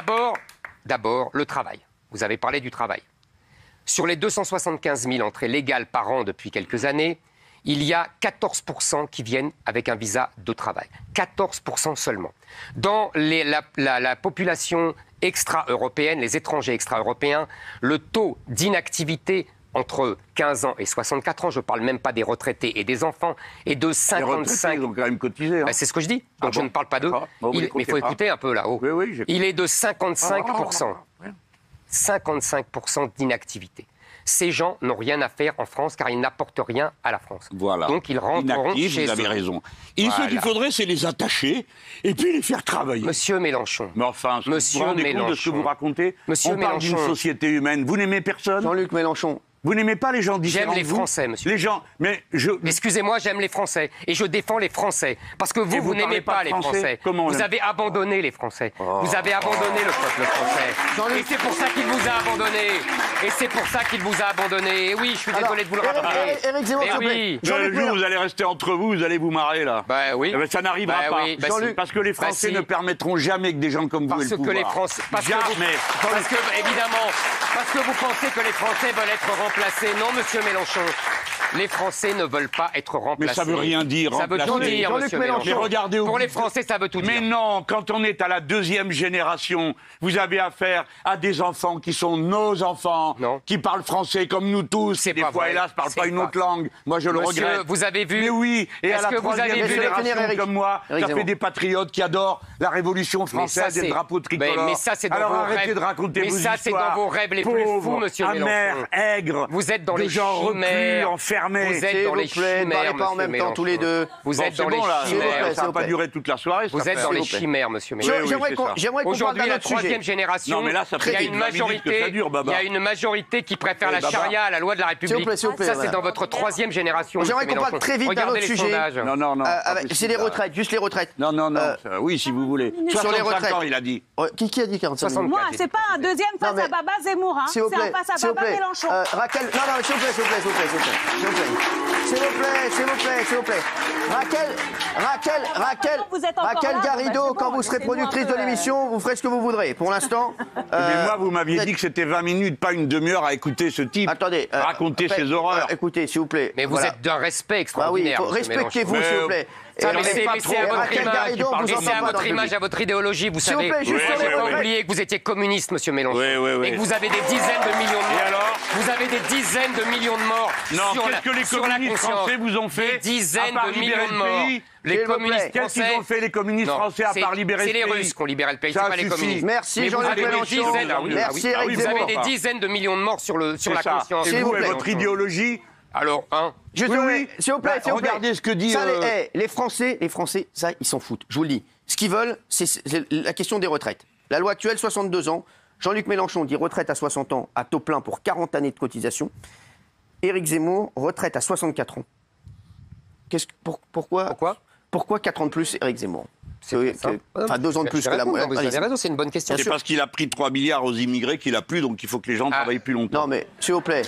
D'abord, le travail. Vous avez parlé du travail. Sur les 275 000 entrées légales par an depuis quelques années, il y a 14% qui viennent avec un visa de travail. 14% seulement. Dans la population extra-européenne, les étrangers extra-européens, le taux d'inactivité entre 15 ans et 64 ans, je ne parle même pas des retraités et des enfants, est de Les 55%. retraités, ils ont quand même cotisé. Hein. Ben, c'est ce que je dis. Donc Ah je bon ne parle pas d'eux. D'accord. Bon, vous Mais il n'écoutez faut pas. écouter un peu là-haut. Oui, oui, j'écoute. Il est de 55%. 55% d'inactivité. Ces gens n'ont rien à faire en France car ils n'apportent rien à la France. Voilà. Donc ils rentreront Inactifs, chez vous avez eux. raison. Et ce Voilà. qu'il faudrait, c'est les attacher et puis les faire travailler. Monsieur Mélenchon. Mais enfin, vous Monsieur vous rendez compte de ce que Mélenchon. vous racontez Monsieur On parle d'une Mélenchon. société humaine. Vous n'aimez personne Jean-Luc Mélenchon. Vous n'aimez pas les gens différents J'aime les de vous Français, monsieur. Les gens, mais je... Excusez-moi, j'aime les Français et je défends les Français. Parce que Et vous, vous n'aimez parlez pas pas les français Français. Comment on Vous aime avez abandonné les Français. Vous avez abandonné le peuple français. Et c'est pour ça qu'il vous a abandonné. Et c'est pour ça qu'il vous a abandonné. Et oui, je suis désolé de vous le rappeler. Éric Zemmour, Eh s'il vous plaît. oui. Jean-Luc Le jour où Mélenchon. vous allez rester entre vous, vous allez vous marrer là. Bah oui. Eh ben, ça n'arrivera Bah pas. oui, bah Jean-Luc, si. Parce que les Bah Français si. ne permettront jamais que des gens comme vous aient Parce le que les pouvoir. Français, parce que évidemment, parce que vous pensez que les Français veulent être remplacés. Non, monsieur Mélenchon, les Français ne veulent pas être remplacés. Mais ça veut rien dire, Ça veut tout remplacer. dire, Jean-Luc monsieur Mélenchon. Mélenchon. Mais regardez où Pour vous- les Français, ça veut tout Mais dire. non, quand on est à la deuxième génération, vous avez affaire à des enfants qui sont nos enfants, Non. qui parlent français comme nous tous, C'est des pas fois, vrai. hélas, parlent C'est pas une pas- autre langue. Moi, je le Monsieur, regrette. vous avez vu Mais oui, et à Est-ce la que vous avez troisième vu- génération Eric- comme moi, Eric ça fait Zemmour. des patriotes qui adorent la Révolution française et le drapeau tricolore. Mais ça, c'est dans Alors vos arrêtez rêves. de raconter Mais vos ça, c'est histoires. dans vos rêves les plus fous, Pauvres, monsieur amers, Mélenchon. aigres, Vous êtes dans de les gens reclus, chimères. enfermés. Vous êtes S'il dans vous les plaît, ne parlez chimères, pas en monsieur même temps tous les Mélenchon. deux. Vous Bon, êtes c'est dans bon, les là, s'il vous plaît, chimères. s'il ça vous va pas plaît. durer toute la soirée. cette Vous êtes affaire. dans les vous plaît. chimères, monsieur Oui, Mélenchon. oui, J'aimerais c'est qu'on ça. j'aimerais qu'on parle Aujourd'hui, d'un la autre sujet. troisième génération, Non, mais là, ça il y a fait une 20 minutes que majorité, ça dure, Baba. il y a une majorité qui préfère Eh, la Baba. charia à la loi de la République. S'il vous plaît, Ça, voilà. c'est dans votre troisième génération. J'aimerais monsieur qu'on parle Mélenchon. très vite d'un Regardez autre les sujet. sondages. Non, pas C'est possible, les là. retraites, juste les retraites. Non, oui, si vous voulez. Sur les 65 retraites. ans, il a dit. Qui a dit 45 minutes 64. Moi, c'est pas un deuxième face Non, mais- à Baba Zemmour, hein. S'il vous C'est plaît, un face à s'il vous Baba plaît. Mélenchon. Raquel, non, s'il vous plaît, s'il vous plaît, s'il vous plaît, s'il vous plaît, s'il vous plaît. S'il vous plaît, s'il vous plaît, s'il vous plaît. Vous êtes encore Raquel là, Garrido, bah, c'est quand bon, vous serez laissez-moi productrice un de peu, l'émission, vous ferez ce que vous voudrez. Pour l'instant. Mais moi, vous m'aviez vous dit que c'était 20 minutes, pas une demi-heure à écouter ce type Attendez. raconter après, ses horreurs. Écoutez, s'il vous plaît. Mais vous voilà. êtes d'un respect Ah oui, extraordinaire. monsieur respectez-vous, Mélenchon. s'il vous plaît. Ça, Et- mais c'est et- à votre Raquel image. Garrido, on vous Et c'est entend à pas dans votre le image, public. à votre idéologie, vous S'il vous savez. plaît, juste Moi, sur j'ai les pas retraites. oublié que vous étiez communiste, monsieur Mélenchon. Oui. Et que vous avez des dizaines de millions de morts. Et alors Vous avez des dizaines de millions de morts. Non, sur qu'est-ce que les sur la communistes conscience. français vous ont fait Des dizaines à part de libérer millions de le morts. pays Les S'il vous plaît. communistes Qu'est-ce français. qu'ils ont fait, les communistes Non, français, à c'est- part libérer C'est le les pays Russes qui ont libéré le pays, Ça c'est pas les suffit. communistes. Merci, Mais vous Jean-Luc avez des Mélenchon. dizaines, ah oui, Merci, ah oui, Éric vous avez Zemmour. des dizaines de millions de morts sur la C'est ça. conscience. Et S'il vous vous, et plaît. votre idéologie Alors, Juste, Oui. s'il vous plaît, Bah, s'il vous plaît. regardez ce que dit, Ça, les Français, ça, ils s'en foutent. Je vous le dis. Ce qu'ils veulent, c'est la question des retraites. La loi actuelle, 62 ans. Jean-Luc Mélenchon dit retraite à 60 ans, à taux plein pour 40 années de cotisation. Éric Zemmour, retraite à 64 ans. Pourquoi 4 ans de plus, Éric Zemmour Enfin, 2 ans de plus que la moyenne. Vous avez raison, c'est une bonne question. C'est parce qu'il a pris 3 milliards aux immigrés qu'il a plus, donc il faut que les gens travaillent plus longtemps. Non, mais s'il vous plaît.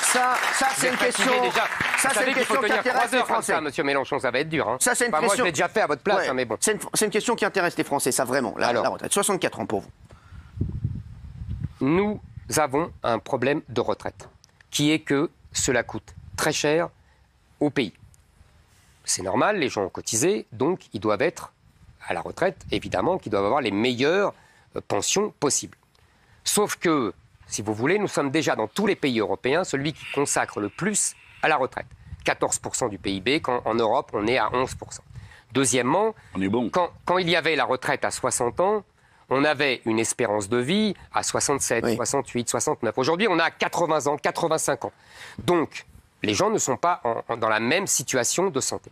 Ça c'est une question. Ça, c'est une question qui intéresse les Français. Ça, monsieur Mélenchon, ça va être dur. Hein. Ça, c'est une Enfin, question. Moi, je l'ai déjà fait à votre place, Ouais. hein, mais bon. C'est une question qui intéresse les Français, ça vraiment. La Alors. retraite. 64 ans pour vous. Nous avons un problème de retraite, qui est que cela coûte très cher au pays. C'est normal, les gens ont cotisé, donc ils doivent être à la retraite, évidemment, qu'ils doivent avoir les meilleures pensions possibles. Sauf que, si vous voulez, nous sommes déjà dans tous les pays européens celui qui consacre le plus à la retraite. 14% du PIB, quand en Europe, on est à 11%. Deuxièmement, On est bon. quand il y avait la retraite à 60 ans, on avait une espérance de vie à 67, 68, 69. Aujourd'hui, on a 80 ans, 85 ans. Donc, les gens ne sont pas dans la même situation de santé.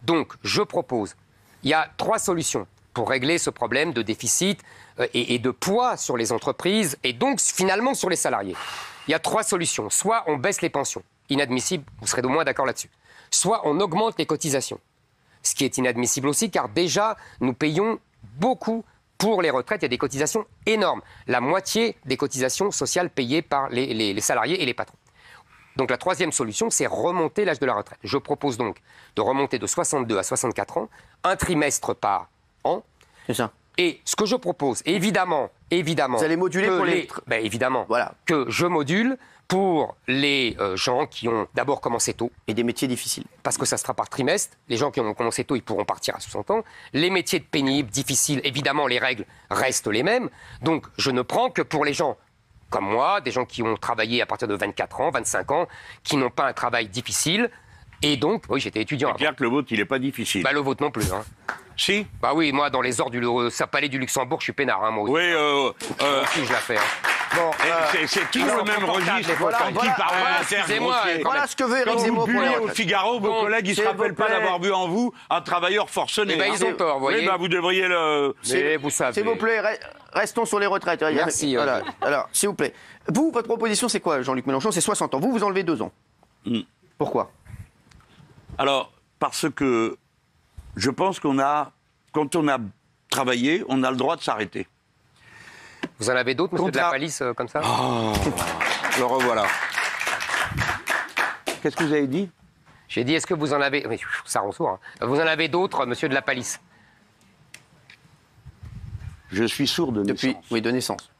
Donc, je propose, il y a 3 solutions pour régler ce problème de déficit et de poids sur les entreprises et donc finalement sur les salariés. Il y a 3 solutions. Soit on baisse les pensions, inadmissible, vous serez au moins d'accord là-dessus. Soit on augmente les cotisations, ce qui est inadmissible aussi car déjà nous payons beaucoup pour les retraites. Il y a des cotisations énormes, la moitié des cotisations sociales payées par les salariés et les patrons. Donc la 3e solution, c'est remonter l'âge de la retraite. Je propose donc de remonter de 62 à 64 ans, un trimestre par an. C'est ça. Et ce que je propose, évidemment... Vous allez moduler pour les... Ben évidemment, voilà. Que je module pour les gens qui ont d'abord commencé tôt. Et des métiers difficiles. Parce que ça sera par trimestre. Les gens qui ont commencé tôt, ils pourront partir à 60 ans. Les métiers pénibles, difficiles, évidemment, les règles restent les mêmes. Donc, je ne prends que pour les gens comme moi, des gens qui ont travaillé à partir de 24 ans, 25 ans, qui n'ont pas un travail difficile. Et donc, oui, j'étais étudiant. C'est clair que le vôtre, il n'est pas difficile. Bah, le vôtre non plus, hein. Si. Bah oui, moi, dans les ordres du palais du Luxembourg, je suis peinard, hein, moi aussi. Oui, si, je la fais. Hein. Bon, c'est toujours le même registre qui parlementaire. Excusez-moi. Voilà ce que veut Quand Éric vous Zemmour pour les publiez au retraites. Figaro, vos collègues, ils ne se rappellent pas plaît. d'avoir vu en vous un travailleur forcené. Eh ben, ils ont tort, vous voyez. Oui, bah, vous devriez le... Mais vous savez. S'il vous plaît, restons sur les retraites. Merci. Voilà. Alors, s'il vous plaît. Vous, votre proposition, c'est quoi, Jean-Luc Mélenchon? C'est 60 ans. Vous enlevez 2 ans. Pourquoi? Alors, parce que je pense quand on a travaillé, on a le droit de s'arrêter. Vous en avez d'autres, monsieur de la Palisse, comme ça? Le revoilà. Qu'est-ce que vous avez dit? J'ai dit, est-ce que vous en avez... Mais ça rend sourd. Hein. Vous en avez d'autres, monsieur de la Palisse? Je suis sourd de naissance. Oui, de naissance.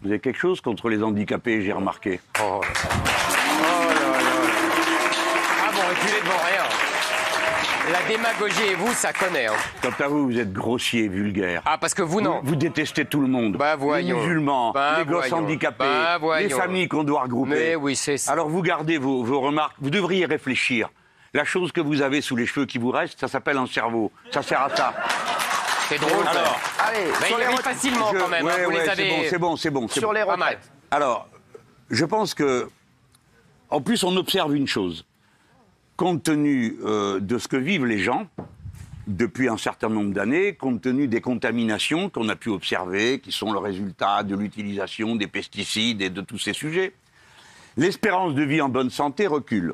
Vous avez quelque chose contre les handicapés, j'ai remarqué. Oh là là. Ah bon, reculez devant rien. La démagogie et vous, ça connaît. Hein. Quant à vous, vous êtes grossier, vulgaire. Ah, parce que vous, non. Vous détestez tout le monde. Bah, voyons. Les musulmans, Bah, les gosses voyons. handicapés, Bah, voyons. les familles qu'on doit regrouper. Mais oui, c'est ça. Alors vous gardez vos remarques, vous devriez réfléchir. La chose que vous avez sous les cheveux qui vous reste, ça s'appelle un cerveau. Ça sert à ça. C'est drôle. ça. Alors, Allez, Bah, sur il les rit retraites. facilement quand même. Hein, vous les avez... c'est bon. Sur les Pas mal. retraites. Alors, je pense que, en plus, on observe une chose. Compte tenu de ce que vivent les gens depuis un certain nombre d'années, compte tenu des contaminations qu'on a pu observer, qui sont le résultat de l'utilisation des pesticides et de tous ces sujets, l'espérance de vie en bonne santé recule.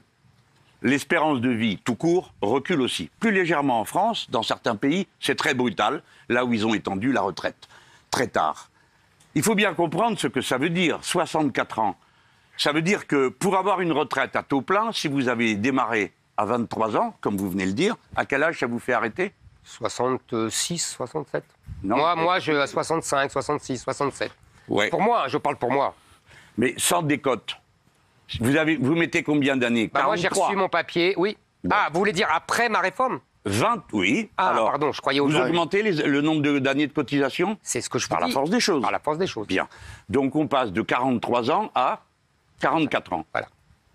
L'espérance de vie, tout court, recule aussi. Plus légèrement en France, dans certains pays, c'est très brutal, là où ils ont étendu la retraite, très tard. Il faut bien comprendre ce que ça veut dire, 64 ans. Ça veut dire que pour avoir une retraite à taux plein, si vous avez démarré à 23 ans, comme vous venez de le dire, à quel âge ça vous fait arrêter? 66, 67. Non. Moi, je à 65, 66, 67. Ouais. Pour moi, je parle pour moi. Mais sans décote. Vous mettez combien d'années? Bah, moi, j'ai 43. reçu mon papier, oui. Ah, vous voulez dire après ma réforme? 20, oui. Ah, Alors, pardon, je croyais vous aujourd'hui. augmentez le nombre d'années de cotisation? C'est ce que je Par vous la dis. force des choses. Par la force des choses. Bien. Donc on passe de 43 ans à 44 ans. Voilà.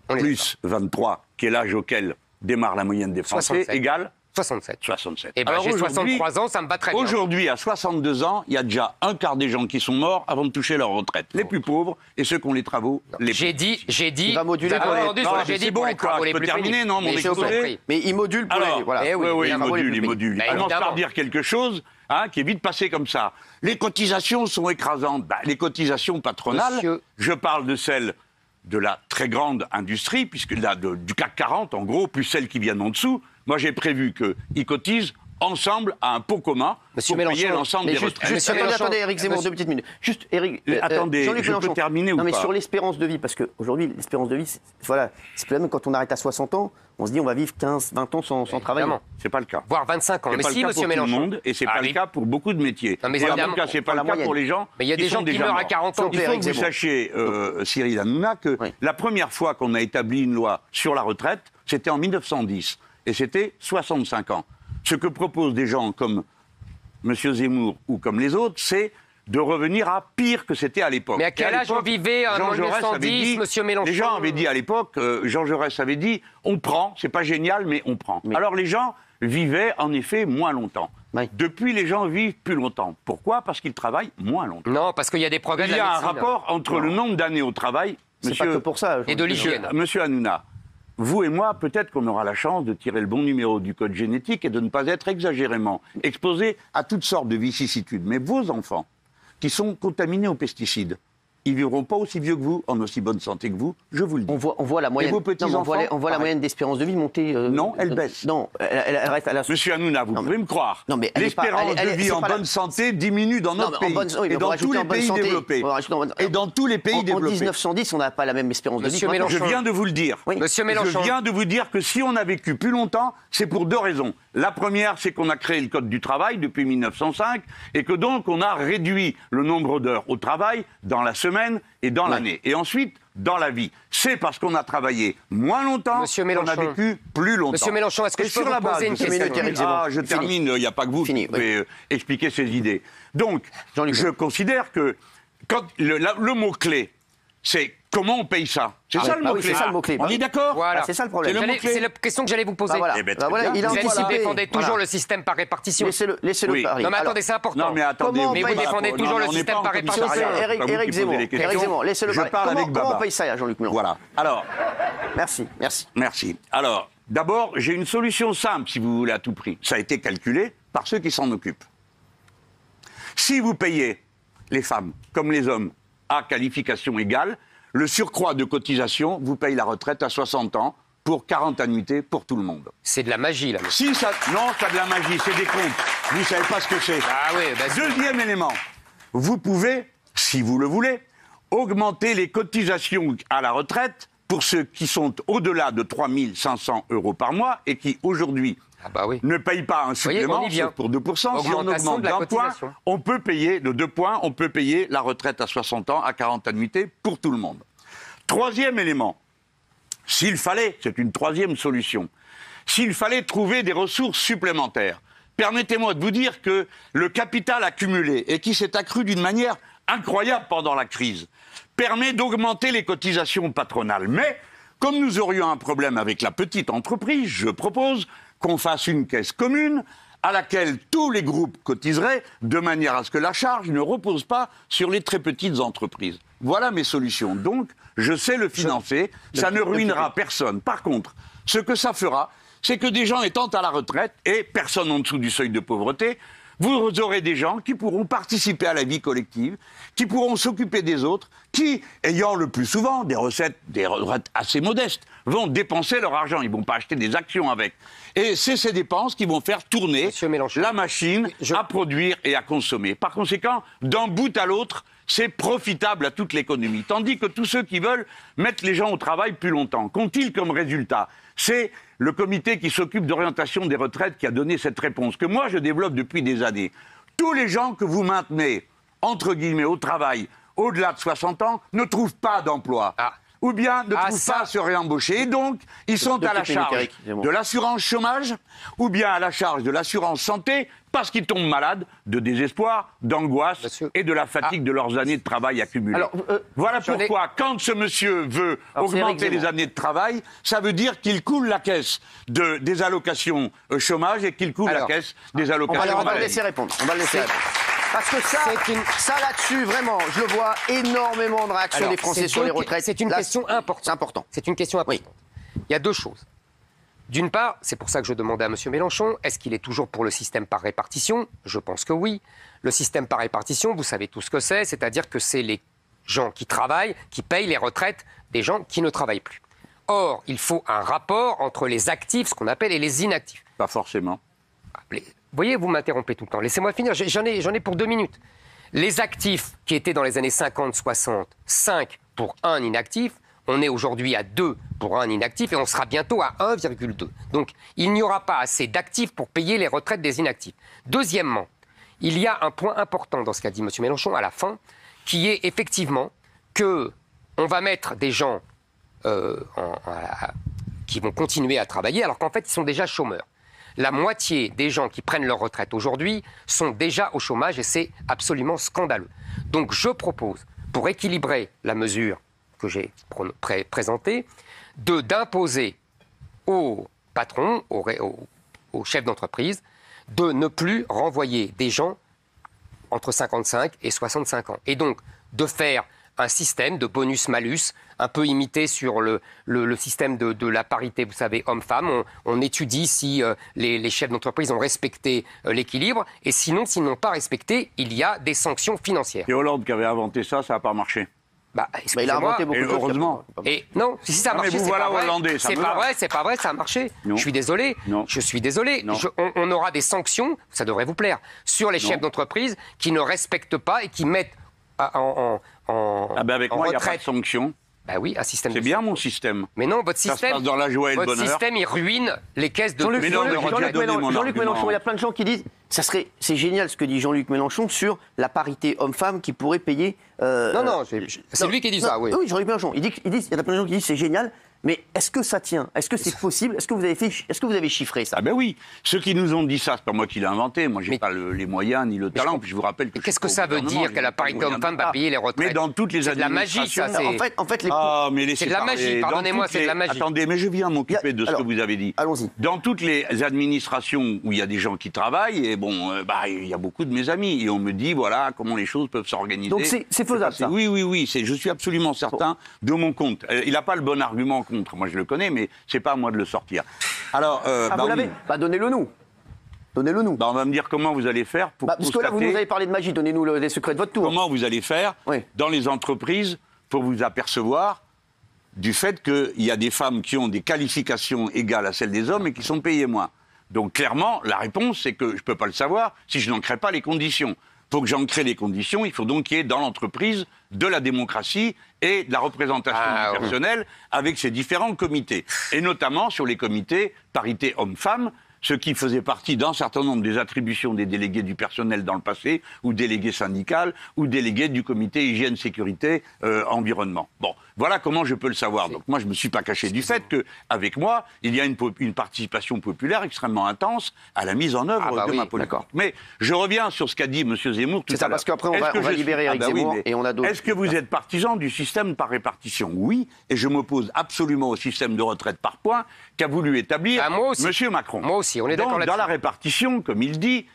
On est Plus 23, qui est l'âge auquel démarre la moyenne des Français, 67. égale 67. 67. Et ben, Alors j'ai aujourd'hui- 63 ans, ça me va très bien. Aujourd'hui, à 62 ans, il y a déjà un quart des gens qui sont morts avant de toucher leur retraite. Les plus pauvres et ceux qui ont les travaux les J'ai plus dit. Il va moduler Vous avez pour les- entendu ce Non, que mais j'ai dit c'est pour bon, les quoi, travaux je les peux plus terminer, pénibles. non, mon Mais je vous en exposé prie. Mais il module pour Alors, les... Voilà. eh oui, oui, il travaux les plus module. pénibles. Il commence Évidemment. par dire quelque chose qui est vite passé comme ça. Les cotisations sont écrasantes. Bah, les cotisations patronales, Monsieur- je parle de celles de la très grande industrie, puisque là, du CAC 40, en gros, plus celles qui viennent en dessous. Moi, j'ai prévu qu'ils cotisent ensemble à un pot commun Monsieur pour payer Mélenchon, l'ensemble Mais des juste, retraites. Monsieur attendez, Mélenchon, attendez, Éric Zemmour, monsieur- 2 petites minutes. Juste, Éric, Attendez, Jean-Luc je peux Mélenchon. terminer ou Non, mais pas sur l'espérance de vie, parce qu'aujourd'hui, l'espérance de vie, voilà, c'est même quand on arrête à 60 ans, on se dit on va vivre 15, 20 ans sans travailler. Évidemment. C'est pas le cas. Voire 25 ans. C'est Mais pas si, le cas monsieur pour tout le Mélenchon. monde et c'est Ah pas oui. le cas pour beaucoup de métiers. Non, mais Et en évidemment, tout cas, c'est pas pour la le cas pour moyenne. les gens. Mais il y a des sont gens qui déjà meurent à morts. 40 ans. S'il vous Il plaît, faut que Éric vous Zemmour. sachiez, Cyril Hanouna, que Oui. la première fois qu'on a établi une loi sur la retraite, c'était en 1910. Et c'était 65 ans. Ce que proposent des gens comme M. Zemmour ou comme les autres, c'est de revenir à pire que c'était à l'époque. Mais à quel Et âge on l'époque, vivait en Jean Jaurès avait 1910, dit- monsieur Mélenchon? Les gens avaient dit à l'époque, Jean Jaurès avait dit, on prend, c'est pas génial, mais on prend. Alors les gens vivaient en effet moins longtemps. Oui. Depuis, les gens vivent plus longtemps. Pourquoi? Parce qu'ils travaillent moins longtemps. Non, parce qu'il y a des progrès de Il y la a un médecine. rapport entre le nombre d'années au travail... C'est pas que pour ça. Et de l'hygiène. Monsieur Hanouna, vous et moi, peut-être qu'on aura la chance de tirer le bon numéro du code génétique et de ne pas être exagérément exposés à toutes sortes de vicissitudes. Mais vos enfants, qui sont contaminés aux pesticides, ils ne vivront pas aussi vieux que vous, en aussi bonne santé que vous, je vous le dis. On voit la moyenne. Et vos petits-enfants, on voit la moyenne d'espérance de vie monter. Non, elle baisse. Non, elle reste à la. Monsieur Hanouna, vous pouvez me croire. Non, mais l'espérance de vie en bonne santé diminue dans notre pays et dans tous les pays développés. Et dans tous les pays développés. En 1910, on n'a pas la même espérance de vie. Monsieur Mélenchon. Je viens de vous le dire. Oui. Monsieur Mélenchon. Je viens de vous dire que si on a vécu plus longtemps, c'est pour deux raisons. La première, c'est qu'on a créé le Code du travail depuis 1905 et que donc on a réduit le nombre d'heures au travail dans la semaine et dans l'année. Et ensuite, dans la vie. C'est parce qu'on a travaillé moins longtemps qu'on a vécu plus longtemps. Monsieur Mélenchon, est-ce que je peux vous poser une question? Je termine, il n'y a pas que vous qui pouvez expliquer ces idées. Donc, je considère que quand le mot-clé, c'est comment on paye ça. C'est ça le mot-clé. C'est ça le mot-clé. On est d'accord? Voilà. C'est ça le problème. C'est la question que j'allais vous poser. Voilà. Eh ben, très Voilà, bien. il a Vous anticipé. défendez toujours le système par répartition. Laissez-le Oui. parler. Non mais Alors, attendez, c'est important. Non mais attendez, Comment on Mais vous paye ça? défendez toujours le système par répartition. Éric Zemmour, laissez-le Je parler. parle avec Comment Baba. on paye ça, Jean-Luc Mélenchon? Voilà. Alors, Merci. merci. Alors, d'abord, j'ai une solution simple, si vous voulez, à tout prix. Ça a été calculé par ceux qui s'en occupent. Si vous payez les femmes comme les hommes à qualification égale, le surcroît de cotisation vous paye la retraite à 60 ans pour 40 annuités pour tout le monde. C'est de la magie, là. Si ça... Non, c'est de la magie, c'est des comptes. Vous ne savez pas ce que c'est. Ah oui, Deuxième élément, vous pouvez, si vous le voulez, augmenter les cotisations à la retraite pour ceux qui sont au-delà de 3 500 € par mois et qui, aujourd'hui, ne payent pas un supplément, sauf pour 2%. Si on augmente d'un point, on peut payer, de 2 points, on peut payer la retraite à 60 ans, à 40 annuités pour tout le monde. Troisième élément, s'il fallait, c'est une troisième solution, s'il fallait trouver des ressources supplémentaires, permettez-moi de vous dire que le capital accumulé et qui s'est accru d'une manière incroyable pendant la crise permet d'augmenter les cotisations patronales. Mais, comme nous aurions un problème avec la petite entreprise, je propose qu'on fasse une caisse commune à laquelle tous les groupes cotiseraient de manière à ce que la charge ne repose pas sur les très petites entreprises. Voilà mes solutions. Donc, je sais le financer, ça ne ruinera personne. Par contre, ce que ça fera, c'est que des gens étant à la retraite, et personne en dessous du seuil de pauvreté, vous aurez des gens qui pourront participer à la vie collective, qui pourront s'occuper des autres, qui, ayant le plus souvent des retraites assez modestes, vont dépenser leur argent. Ils ne vont pas acheter des actions avec. Et c'est ces dépenses qui vont faire tourner la machine à produire et à consommer. Par conséquent, d'un bout à l'autre, c'est profitable à toute l'économie. Tandis que tous ceux qui veulent mettre les gens au travail plus longtemps, qu'ont-ils comme résultat? C'est le comité qui s'occupe d'orientation des retraites qui a donné cette réponse, que moi je développe depuis des années. Tous les gens que vous maintenez, entre guillemets, au travail, au-delà de 60 ans, ne trouvent pas d'emploi. Ou bien ne trouvent pas à se réembaucher. Et donc, ils sont à la charge de l'assurance chômage, ou bien à la charge de l'assurance santé, parce qu'ils tombent malades de désespoir, d'angoisse et de la fatigue de leurs années de travail accumulées. Alors, voilà pourquoi, quand ce monsieur veut augmenter les années de travail, ça veut dire qu'il coule la caisse des allocations chômage et qu'il coule la caisse des allocations maladie. On va le laisser répondre. Parce que ça là-dessus, vraiment, je vois énormément de réactions des Français sur les retraites. C'est une question importante. C'est important. C'est une question importante. Oui. Il y a deux choses. D'une part, c'est pour ça que je demandais à M. Mélenchon, est-ce qu'il est toujours pour le système par répartition? Je pense que oui. Le système par répartition, vous savez tout ce que c'est-à-dire que c'est les gens qui travaillent, qui payent les retraites des gens qui ne travaillent plus. Or, il faut un rapport entre les actifs, ce qu'on appelle, et les inactifs. Pas forcément. Vous voyez, vous m'interrompez tout le temps. Laissez-moi finir, j'en ai pour 2 minutes. Les actifs qui étaient dans les années 50-60, 5 pour un inactif, on est aujourd'hui à 2 pour un inactif et on sera bientôt à 1,2. Donc, il n'y aura pas assez d'actifs pour payer les retraites des inactifs. Deuxièmement, il y a un point important dans ce qu'a dit M. Mélenchon à la fin, qui est effectivement qu'on va mettre des gens qui vont continuer à travailler alors qu'en fait, ils sont déjà chômeurs. La moitié des gens qui prennent leur retraite aujourd'hui sont déjà au chômage et c'est absolument scandaleux. Donc je propose, pour équilibrer la mesure que j'ai présentée, d'imposer aux patrons, aux chefs d'entreprise, de ne plus renvoyer des gens entre 55 et 65 ans. Et donc, de faire un système de bonus-malus, un peu imité sur le système de la parité, vous savez, homme-femme. On étudie si les chefs d'entreprise ont respecté l'équilibre, et sinon, s'ils n'ont pas respecté, il y a des sanctions financières. Et Hollande qui avait inventé ça, ça n'a pas marché. Il a inventé beaucoup de choses. Heureusement. Et non, si ça a marché, c'est pas vrai. C'est pas vrai, ça a marché. Non. Je suis désolé. Non. Je suis désolé. Non. On aura des sanctions, ça devrait vous plaire, sur les chefs d'entreprise qui ne respectent pas et qui mettent avec moi, il n'y a pas de retraite. sanction. Bah oui, un système. C'est bien mon système. Mais non, votre Ça système. se passe dans la joie et le votre bonheur. système, il ruine les caisses de. Mais non, mais Jean-Luc Mélenchon, il y a plein de gens qui disent c'est génial ce que dit Jean-Luc Mélenchon sur la parité homme-femme qui pourrait payer. Non, c'est lui qui dit ça, oui. Oui, Jean-Luc Mélenchon. Il y a plein de gens qui disent c'est génial. Mais est-ce que ça tient? Est-ce que c'est possible? Est-ce que vous avez chiffré ça? Ah ben oui. Ceux qui nous ont dit ça, c'est pas moi qui l'ai inventé. Moi, j'ai pas les moyens ni le talent. Puis je vous rappelle que. Qu'est-ce que ça veut dire que la parité homme-femme va payer les retraites? Mais dans toutes les administrations. C'est de la magie, ça. En fait, c'est de la magie. Pardonnez-moi, c'est de la magie. Attendez, mais je viens m'occuper de ce que vous avez dit. Allons-y. Dans toutes les administrations où il y a des gens qui travaillent, et bon, il y a beaucoup de mes amis, et on me dit voilà comment les choses peuvent s'organiser. Donc c'est faisable, ça. Oui. Je suis absolument certain de mon compte. Il n'a pas le bon argument contre. Moi, je le connais. Mais c'est pas à moi de le sortir. Alors, vous l'avez? Donnez-le nous. Donnez-le nous. On va me dire comment vous allez faire pour parce que là, vous nous avez parlé de magie. Donnez-nous les secrets de votre tour. Comment vous allez faire dans les entreprises pour vous apercevoir du fait qu'il y a des femmes qui ont des qualifications égales à celles des hommes et qui sont payées moins. Donc clairement, la réponse, c'est que je ne peux pas le savoir si je n'en crée pas les conditions. Pour que j'en crée les conditions, il faut donc qu'il y ait dans l'entreprise de la démocratie et de la représentation du personnel avec ces différents comités. Et notamment sur les comités parité homme-femme, ce qui faisait partie d'un certain nombre des attributions des délégués du personnel dans le passé, ou délégués syndicales, ou délégués du comité hygiène, sécurité, environnement. Bon, voilà comment je peux le savoir. Donc moi, je ne me suis pas caché du fait qu'avec moi, il y a une participation populaire extrêmement intense à la mise en œuvre de ma politique. Mais je reviens sur ce qu'a dit M. Zemmour tout à l'heure. C'est ça, parce qu'après, on va libérer Éric Zemmour et on a d'autres. Est-ce que vous êtes partisan du système par répartition? Oui, et je m'oppose absolument au système de retraite par points qu'a voulu établir M. Macron. Moi aussi, on est d'accord là-dessus. Dans la répartition, comme il dit,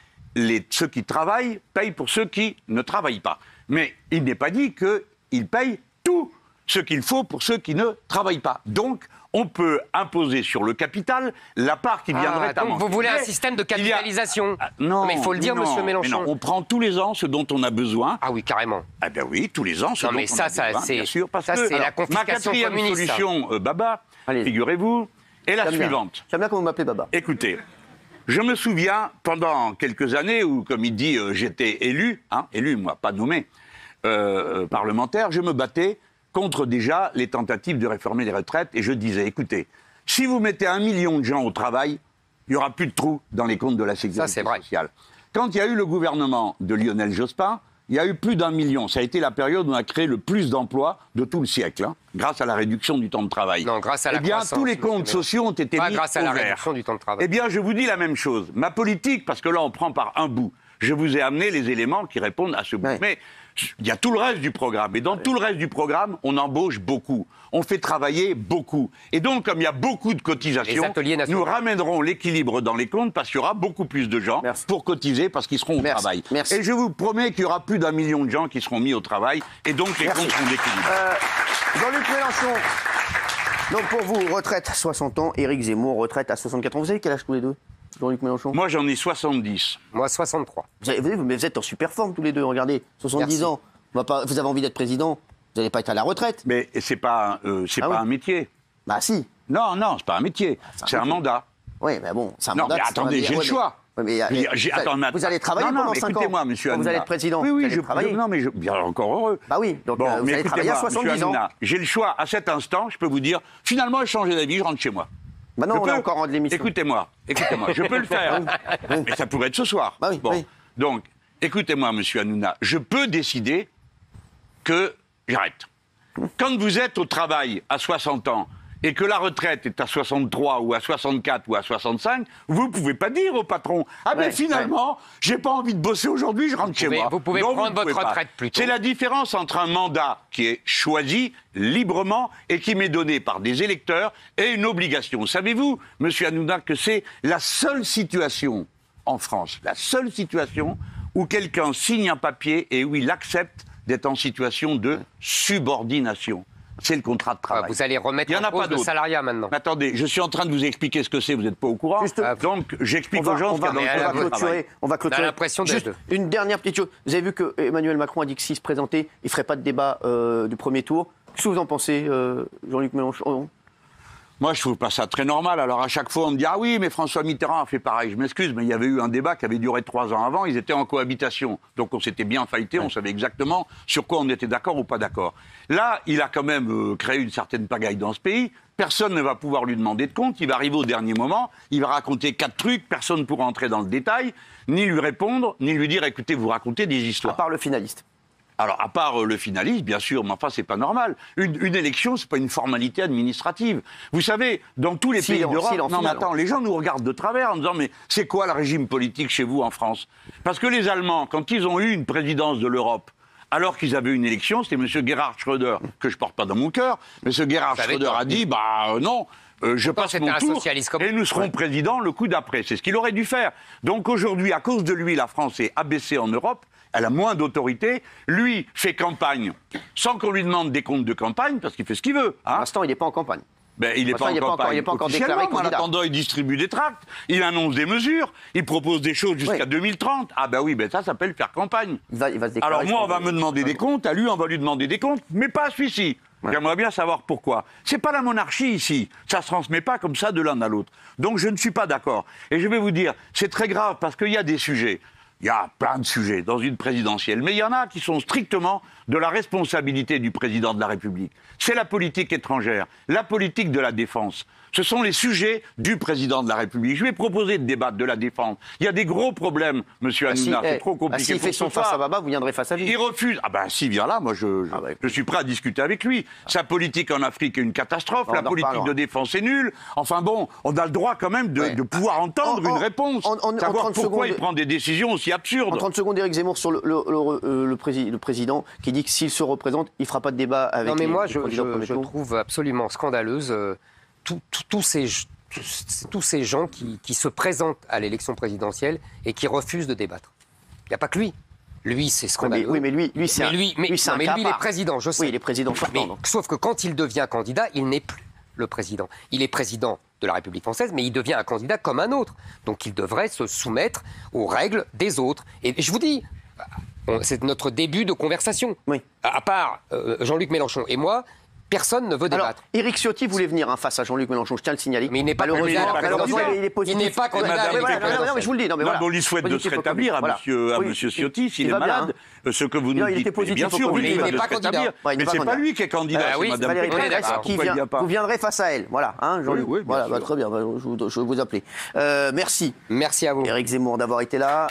ceux qui travaillent payent pour ceux qui ne travaillent pas. Mais il n'est pas dit qu'ils payent tout ce qu'il faut pour ceux qui ne travaillent pas. Donc, on peut imposer sur le capital la part qui viendrait à manquer. Vous voulez un système de capitalisation? Non, mais il faut le dire, monsieur Mélenchon. Mais non, on prend tous les ans ce dont on a besoin. Ah oui, carrément. Ah ben oui, tous les ans ce dont on a besoin, bien sûr. Parce que c'est la confiscation ma quatrième solution, Baba, figurez-vous, est la suivante. J'aime bien quand vous m'appelez Baba. Écoutez, je me souviens, pendant quelques années où, comme il dit, j'étais élu, moi, pas nommé, parlementaire, je me battais contre déjà les tentatives de réformer les retraites, et je disais, écoutez, si vous mettez 1 million de gens au travail, il n'y aura plus de trous dans les comptes de la sécurité sociale. Quand il y a eu le gouvernement de Lionel Jospin, il y a eu plus d'1 million. Ça a été la période où on a créé le plus d'emplois de tout le siècle, grâce à la réduction du temps de travail. Non, grâce à la croissance. Tous les comptes sociaux ont été mis grâce à la au vert. réduction du temps de travail. Eh bien, je vous dis la même chose. Ma politique, parce que là, on prend par un bout. Je vous ai amené les éléments qui répondent à ce bout. Mais il y a tout le reste du programme. Et dans tout le reste du programme, on embauche beaucoup. On fait travailler beaucoup. Et donc, comme il y a beaucoup de cotisations, nous ramènerons l'équilibre dans les comptes parce qu'il y aura beaucoup plus de gens pour cotiser parce qu'ils seront au travail. Et je vous promets qu'il y aura plus d'1 million de gens qui seront mis au travail. Et donc, les comptes seront d'équilibre. Jean-Luc Mélenchon. Donc, pour vous, retraite à 60 ans. Éric Zemmour, retraite à 64 ans. Vous avez quel âge tous les deux, Jean-Luc Mélenchon? Moi, j'en ai 70. Moi, 63. Vous êtes en super forme tous les deux, regardez. 70 ans. Vous avez envie d'être président, vous n'allez pas être à la retraite. Mais c'est pas un métier. Bah si. Non, c'est pas un métier. C'est un mandat. Oui, mais bon, c'est un mandat. Non, mais attendez, j'ai le choix. Vous allez travailler pendant 5 ans. Écoutez-moi, monsieur Hanouna. Vous allez être président. Oui, je travaille. Non, mais bien encore heureux. Bah oui, donc vous allez travailler à 70 ans. J'ai le choix. À cet instant, je peux vous dire, finalement, j'ai changé d'avis, je rentre chez moi. Bah non, on est encore en de l'émission. Écoutez-moi, je peux le faire. Mais ça pourrait être ce soir. Bah oui, oui. Donc, écoutez-moi, monsieur Hanouna, je peux décider que j'arrête. Quand vous êtes au travail à 60 ans et que la retraite est à 63 ou à 64 ou à 65, vous ne pouvez pas dire au patron « Ah ben finalement, j'ai pas envie de bosser aujourd'hui, je rentre chez moi ». Vous pouvez prendre votre retraite plus tôt. C'est la différence entre un mandat qui est choisi librement et qui m'est donné par des électeurs et une obligation. Savez-vous, monsieur Hanouna, que c'est la seule situation en France, la seule situation où quelqu'un signe un papier et où il accepte d'être en situation de subordination. C'est le contrat de travail. Vous allez remettre en cause le salariat maintenant. Mais attendez, je suis en train de vous expliquer ce que c'est, vous n'êtes pas au courant. Donc j'explique aux gens ce qu'il y a dans le contrat de travail. On va clôturer. Juste une dernière petite chose. Vous avez vu que Emmanuel Macron a dit que s'il se présentait, il ne ferait pas de débat du premier tour. Qu'est-ce que vous en pensez, Jean-Luc Mélenchon? Moi, je trouve pas ça très normal. Alors, à chaque fois, on me dit « Ah oui, mais François Mitterrand a fait pareil. » Je m'excuse, mais il y avait eu un débat qui avait duré 3 ans avant. Ils étaient en cohabitation. Donc, on s'était bien fighté. On savait exactement sur quoi on était d'accord ou pas d'accord. Là, il a quand même créé une certaine pagaille dans ce pays. Personne ne va pouvoir lui demander de compte. Il va arriver au dernier moment. Il va raconter 4 trucs. Personne ne pourra entrer dans le détail, ni lui répondre, ni lui dire « Écoutez, vous racontez des histoires. » À part le finaliste. Alors, à part le finaliste, bien sûr, mais enfin, c'est pas normal. Une élection, c'est pas une formalité administrative. Vous savez, dans tous les pays d'Europe... Non, mais attends, les gens nous regardent de travers en disant « Mais c'est quoi le régime politique chez vous en France ?» Parce que les Allemands, quand ils ont eu une présidence de l'Europe, alors qu'ils avaient une élection, c'était M. Gerhard Schröder, que je porte pas dans mon cœur. M. Gerhard Schröder a dit « Bah non ». Je passe mon tour et nous serons présidents le coup d'après. C'est ce qu'il aurait dû faire. Donc aujourd'hui, à cause de lui, la France est abaissée en Europe. Elle a moins d'autorité. Lui fait campagne sans qu'on lui demande des comptes de campagne, parce qu'il fait ce qu'il veut. Pour l'instant, il n'est pas en campagne. Ben, il n'est pas en campagne. Il n'est pas encore déclaré candidat. En attendant, il distribue des tracts, il annonce des mesures, il propose des choses jusqu'à 2030. Ah ben oui, ben ça s'appelle faire campagne. Il va se déclarer. Alors moi, on va me demander des comptes, à lui, on va lui demander des comptes, mais pas à celui-ci. Ouais. J'aimerais bien savoir pourquoi. C'est pas la monarchie ici. Ça se transmet pas comme ça de l'un à l'autre. Donc je ne suis pas d'accord. Et je vais vous dire, c'est très grave parce qu'il y a des sujets. Il y a plein de sujets dans une présidentielle, mais il y en a qui sont strictement de la responsabilité du président de la République. C'est la politique étrangère, la politique de la défense. Ce sont les sujets du président de la République. Je vais proposer de débattre de la défense. Il y a des gros problèmes, monsieur Hanouna, c'est trop compliqué. S'il fait son face à Baba, vous viendrez face à lui. Il refuse. Ah ben s'il vient là, moi je suis prêt à discuter avec lui. Sa politique en Afrique est une catastrophe, la politique de défense est nulle. Enfin bon, on a le droit quand même de pouvoir entendre une réponse, savoir pourquoi il prend des décisions aussi absurdes. En 30 secondes, Éric Zemmour sur le président qui dit que s'il se représente, il ne fera pas de débat avec Non mais moi je trouve absolument scandaleuse tous ces gens qui se présentent à l'élection présidentielle et qui refusent de débattre. Il n'y a pas que lui. Lui, c'est scandaleux. Oui, mais lui, c'est un lui, il est président, je sais. Oui, il est président sortant. Sauf que quand il devient candidat, il n'est plus le président. Il est président de la République française, mais il devient un candidat comme un autre. Donc il devrait se soumettre aux règles des autres. Et je vous dis, c'est notre début de conversation. Oui. À part Jean-Luc Mélenchon et moi, personne ne veut débattre. Alors, Éric Ciotti voulait venir face à Jean-Luc Mélenchon, je tiens à le signaler. Mais il n'est pas candidat. Il n'est pas candidat. Non, mais je vous le dis. On lui souhaite de se rétablir à monsieur Ciotti, s'il est malade. Ce que vous nous dites, bien sûr, on lui souhaite de se rétablir. Mais c'est pas lui qui est candidat, c'est Madame Pécresse. Vous viendrez face à elle. Voilà, Jean-Luc. Voilà, très bien, je vais vous appeler. Merci. Merci à vous. Éric Zemmour d'avoir été là.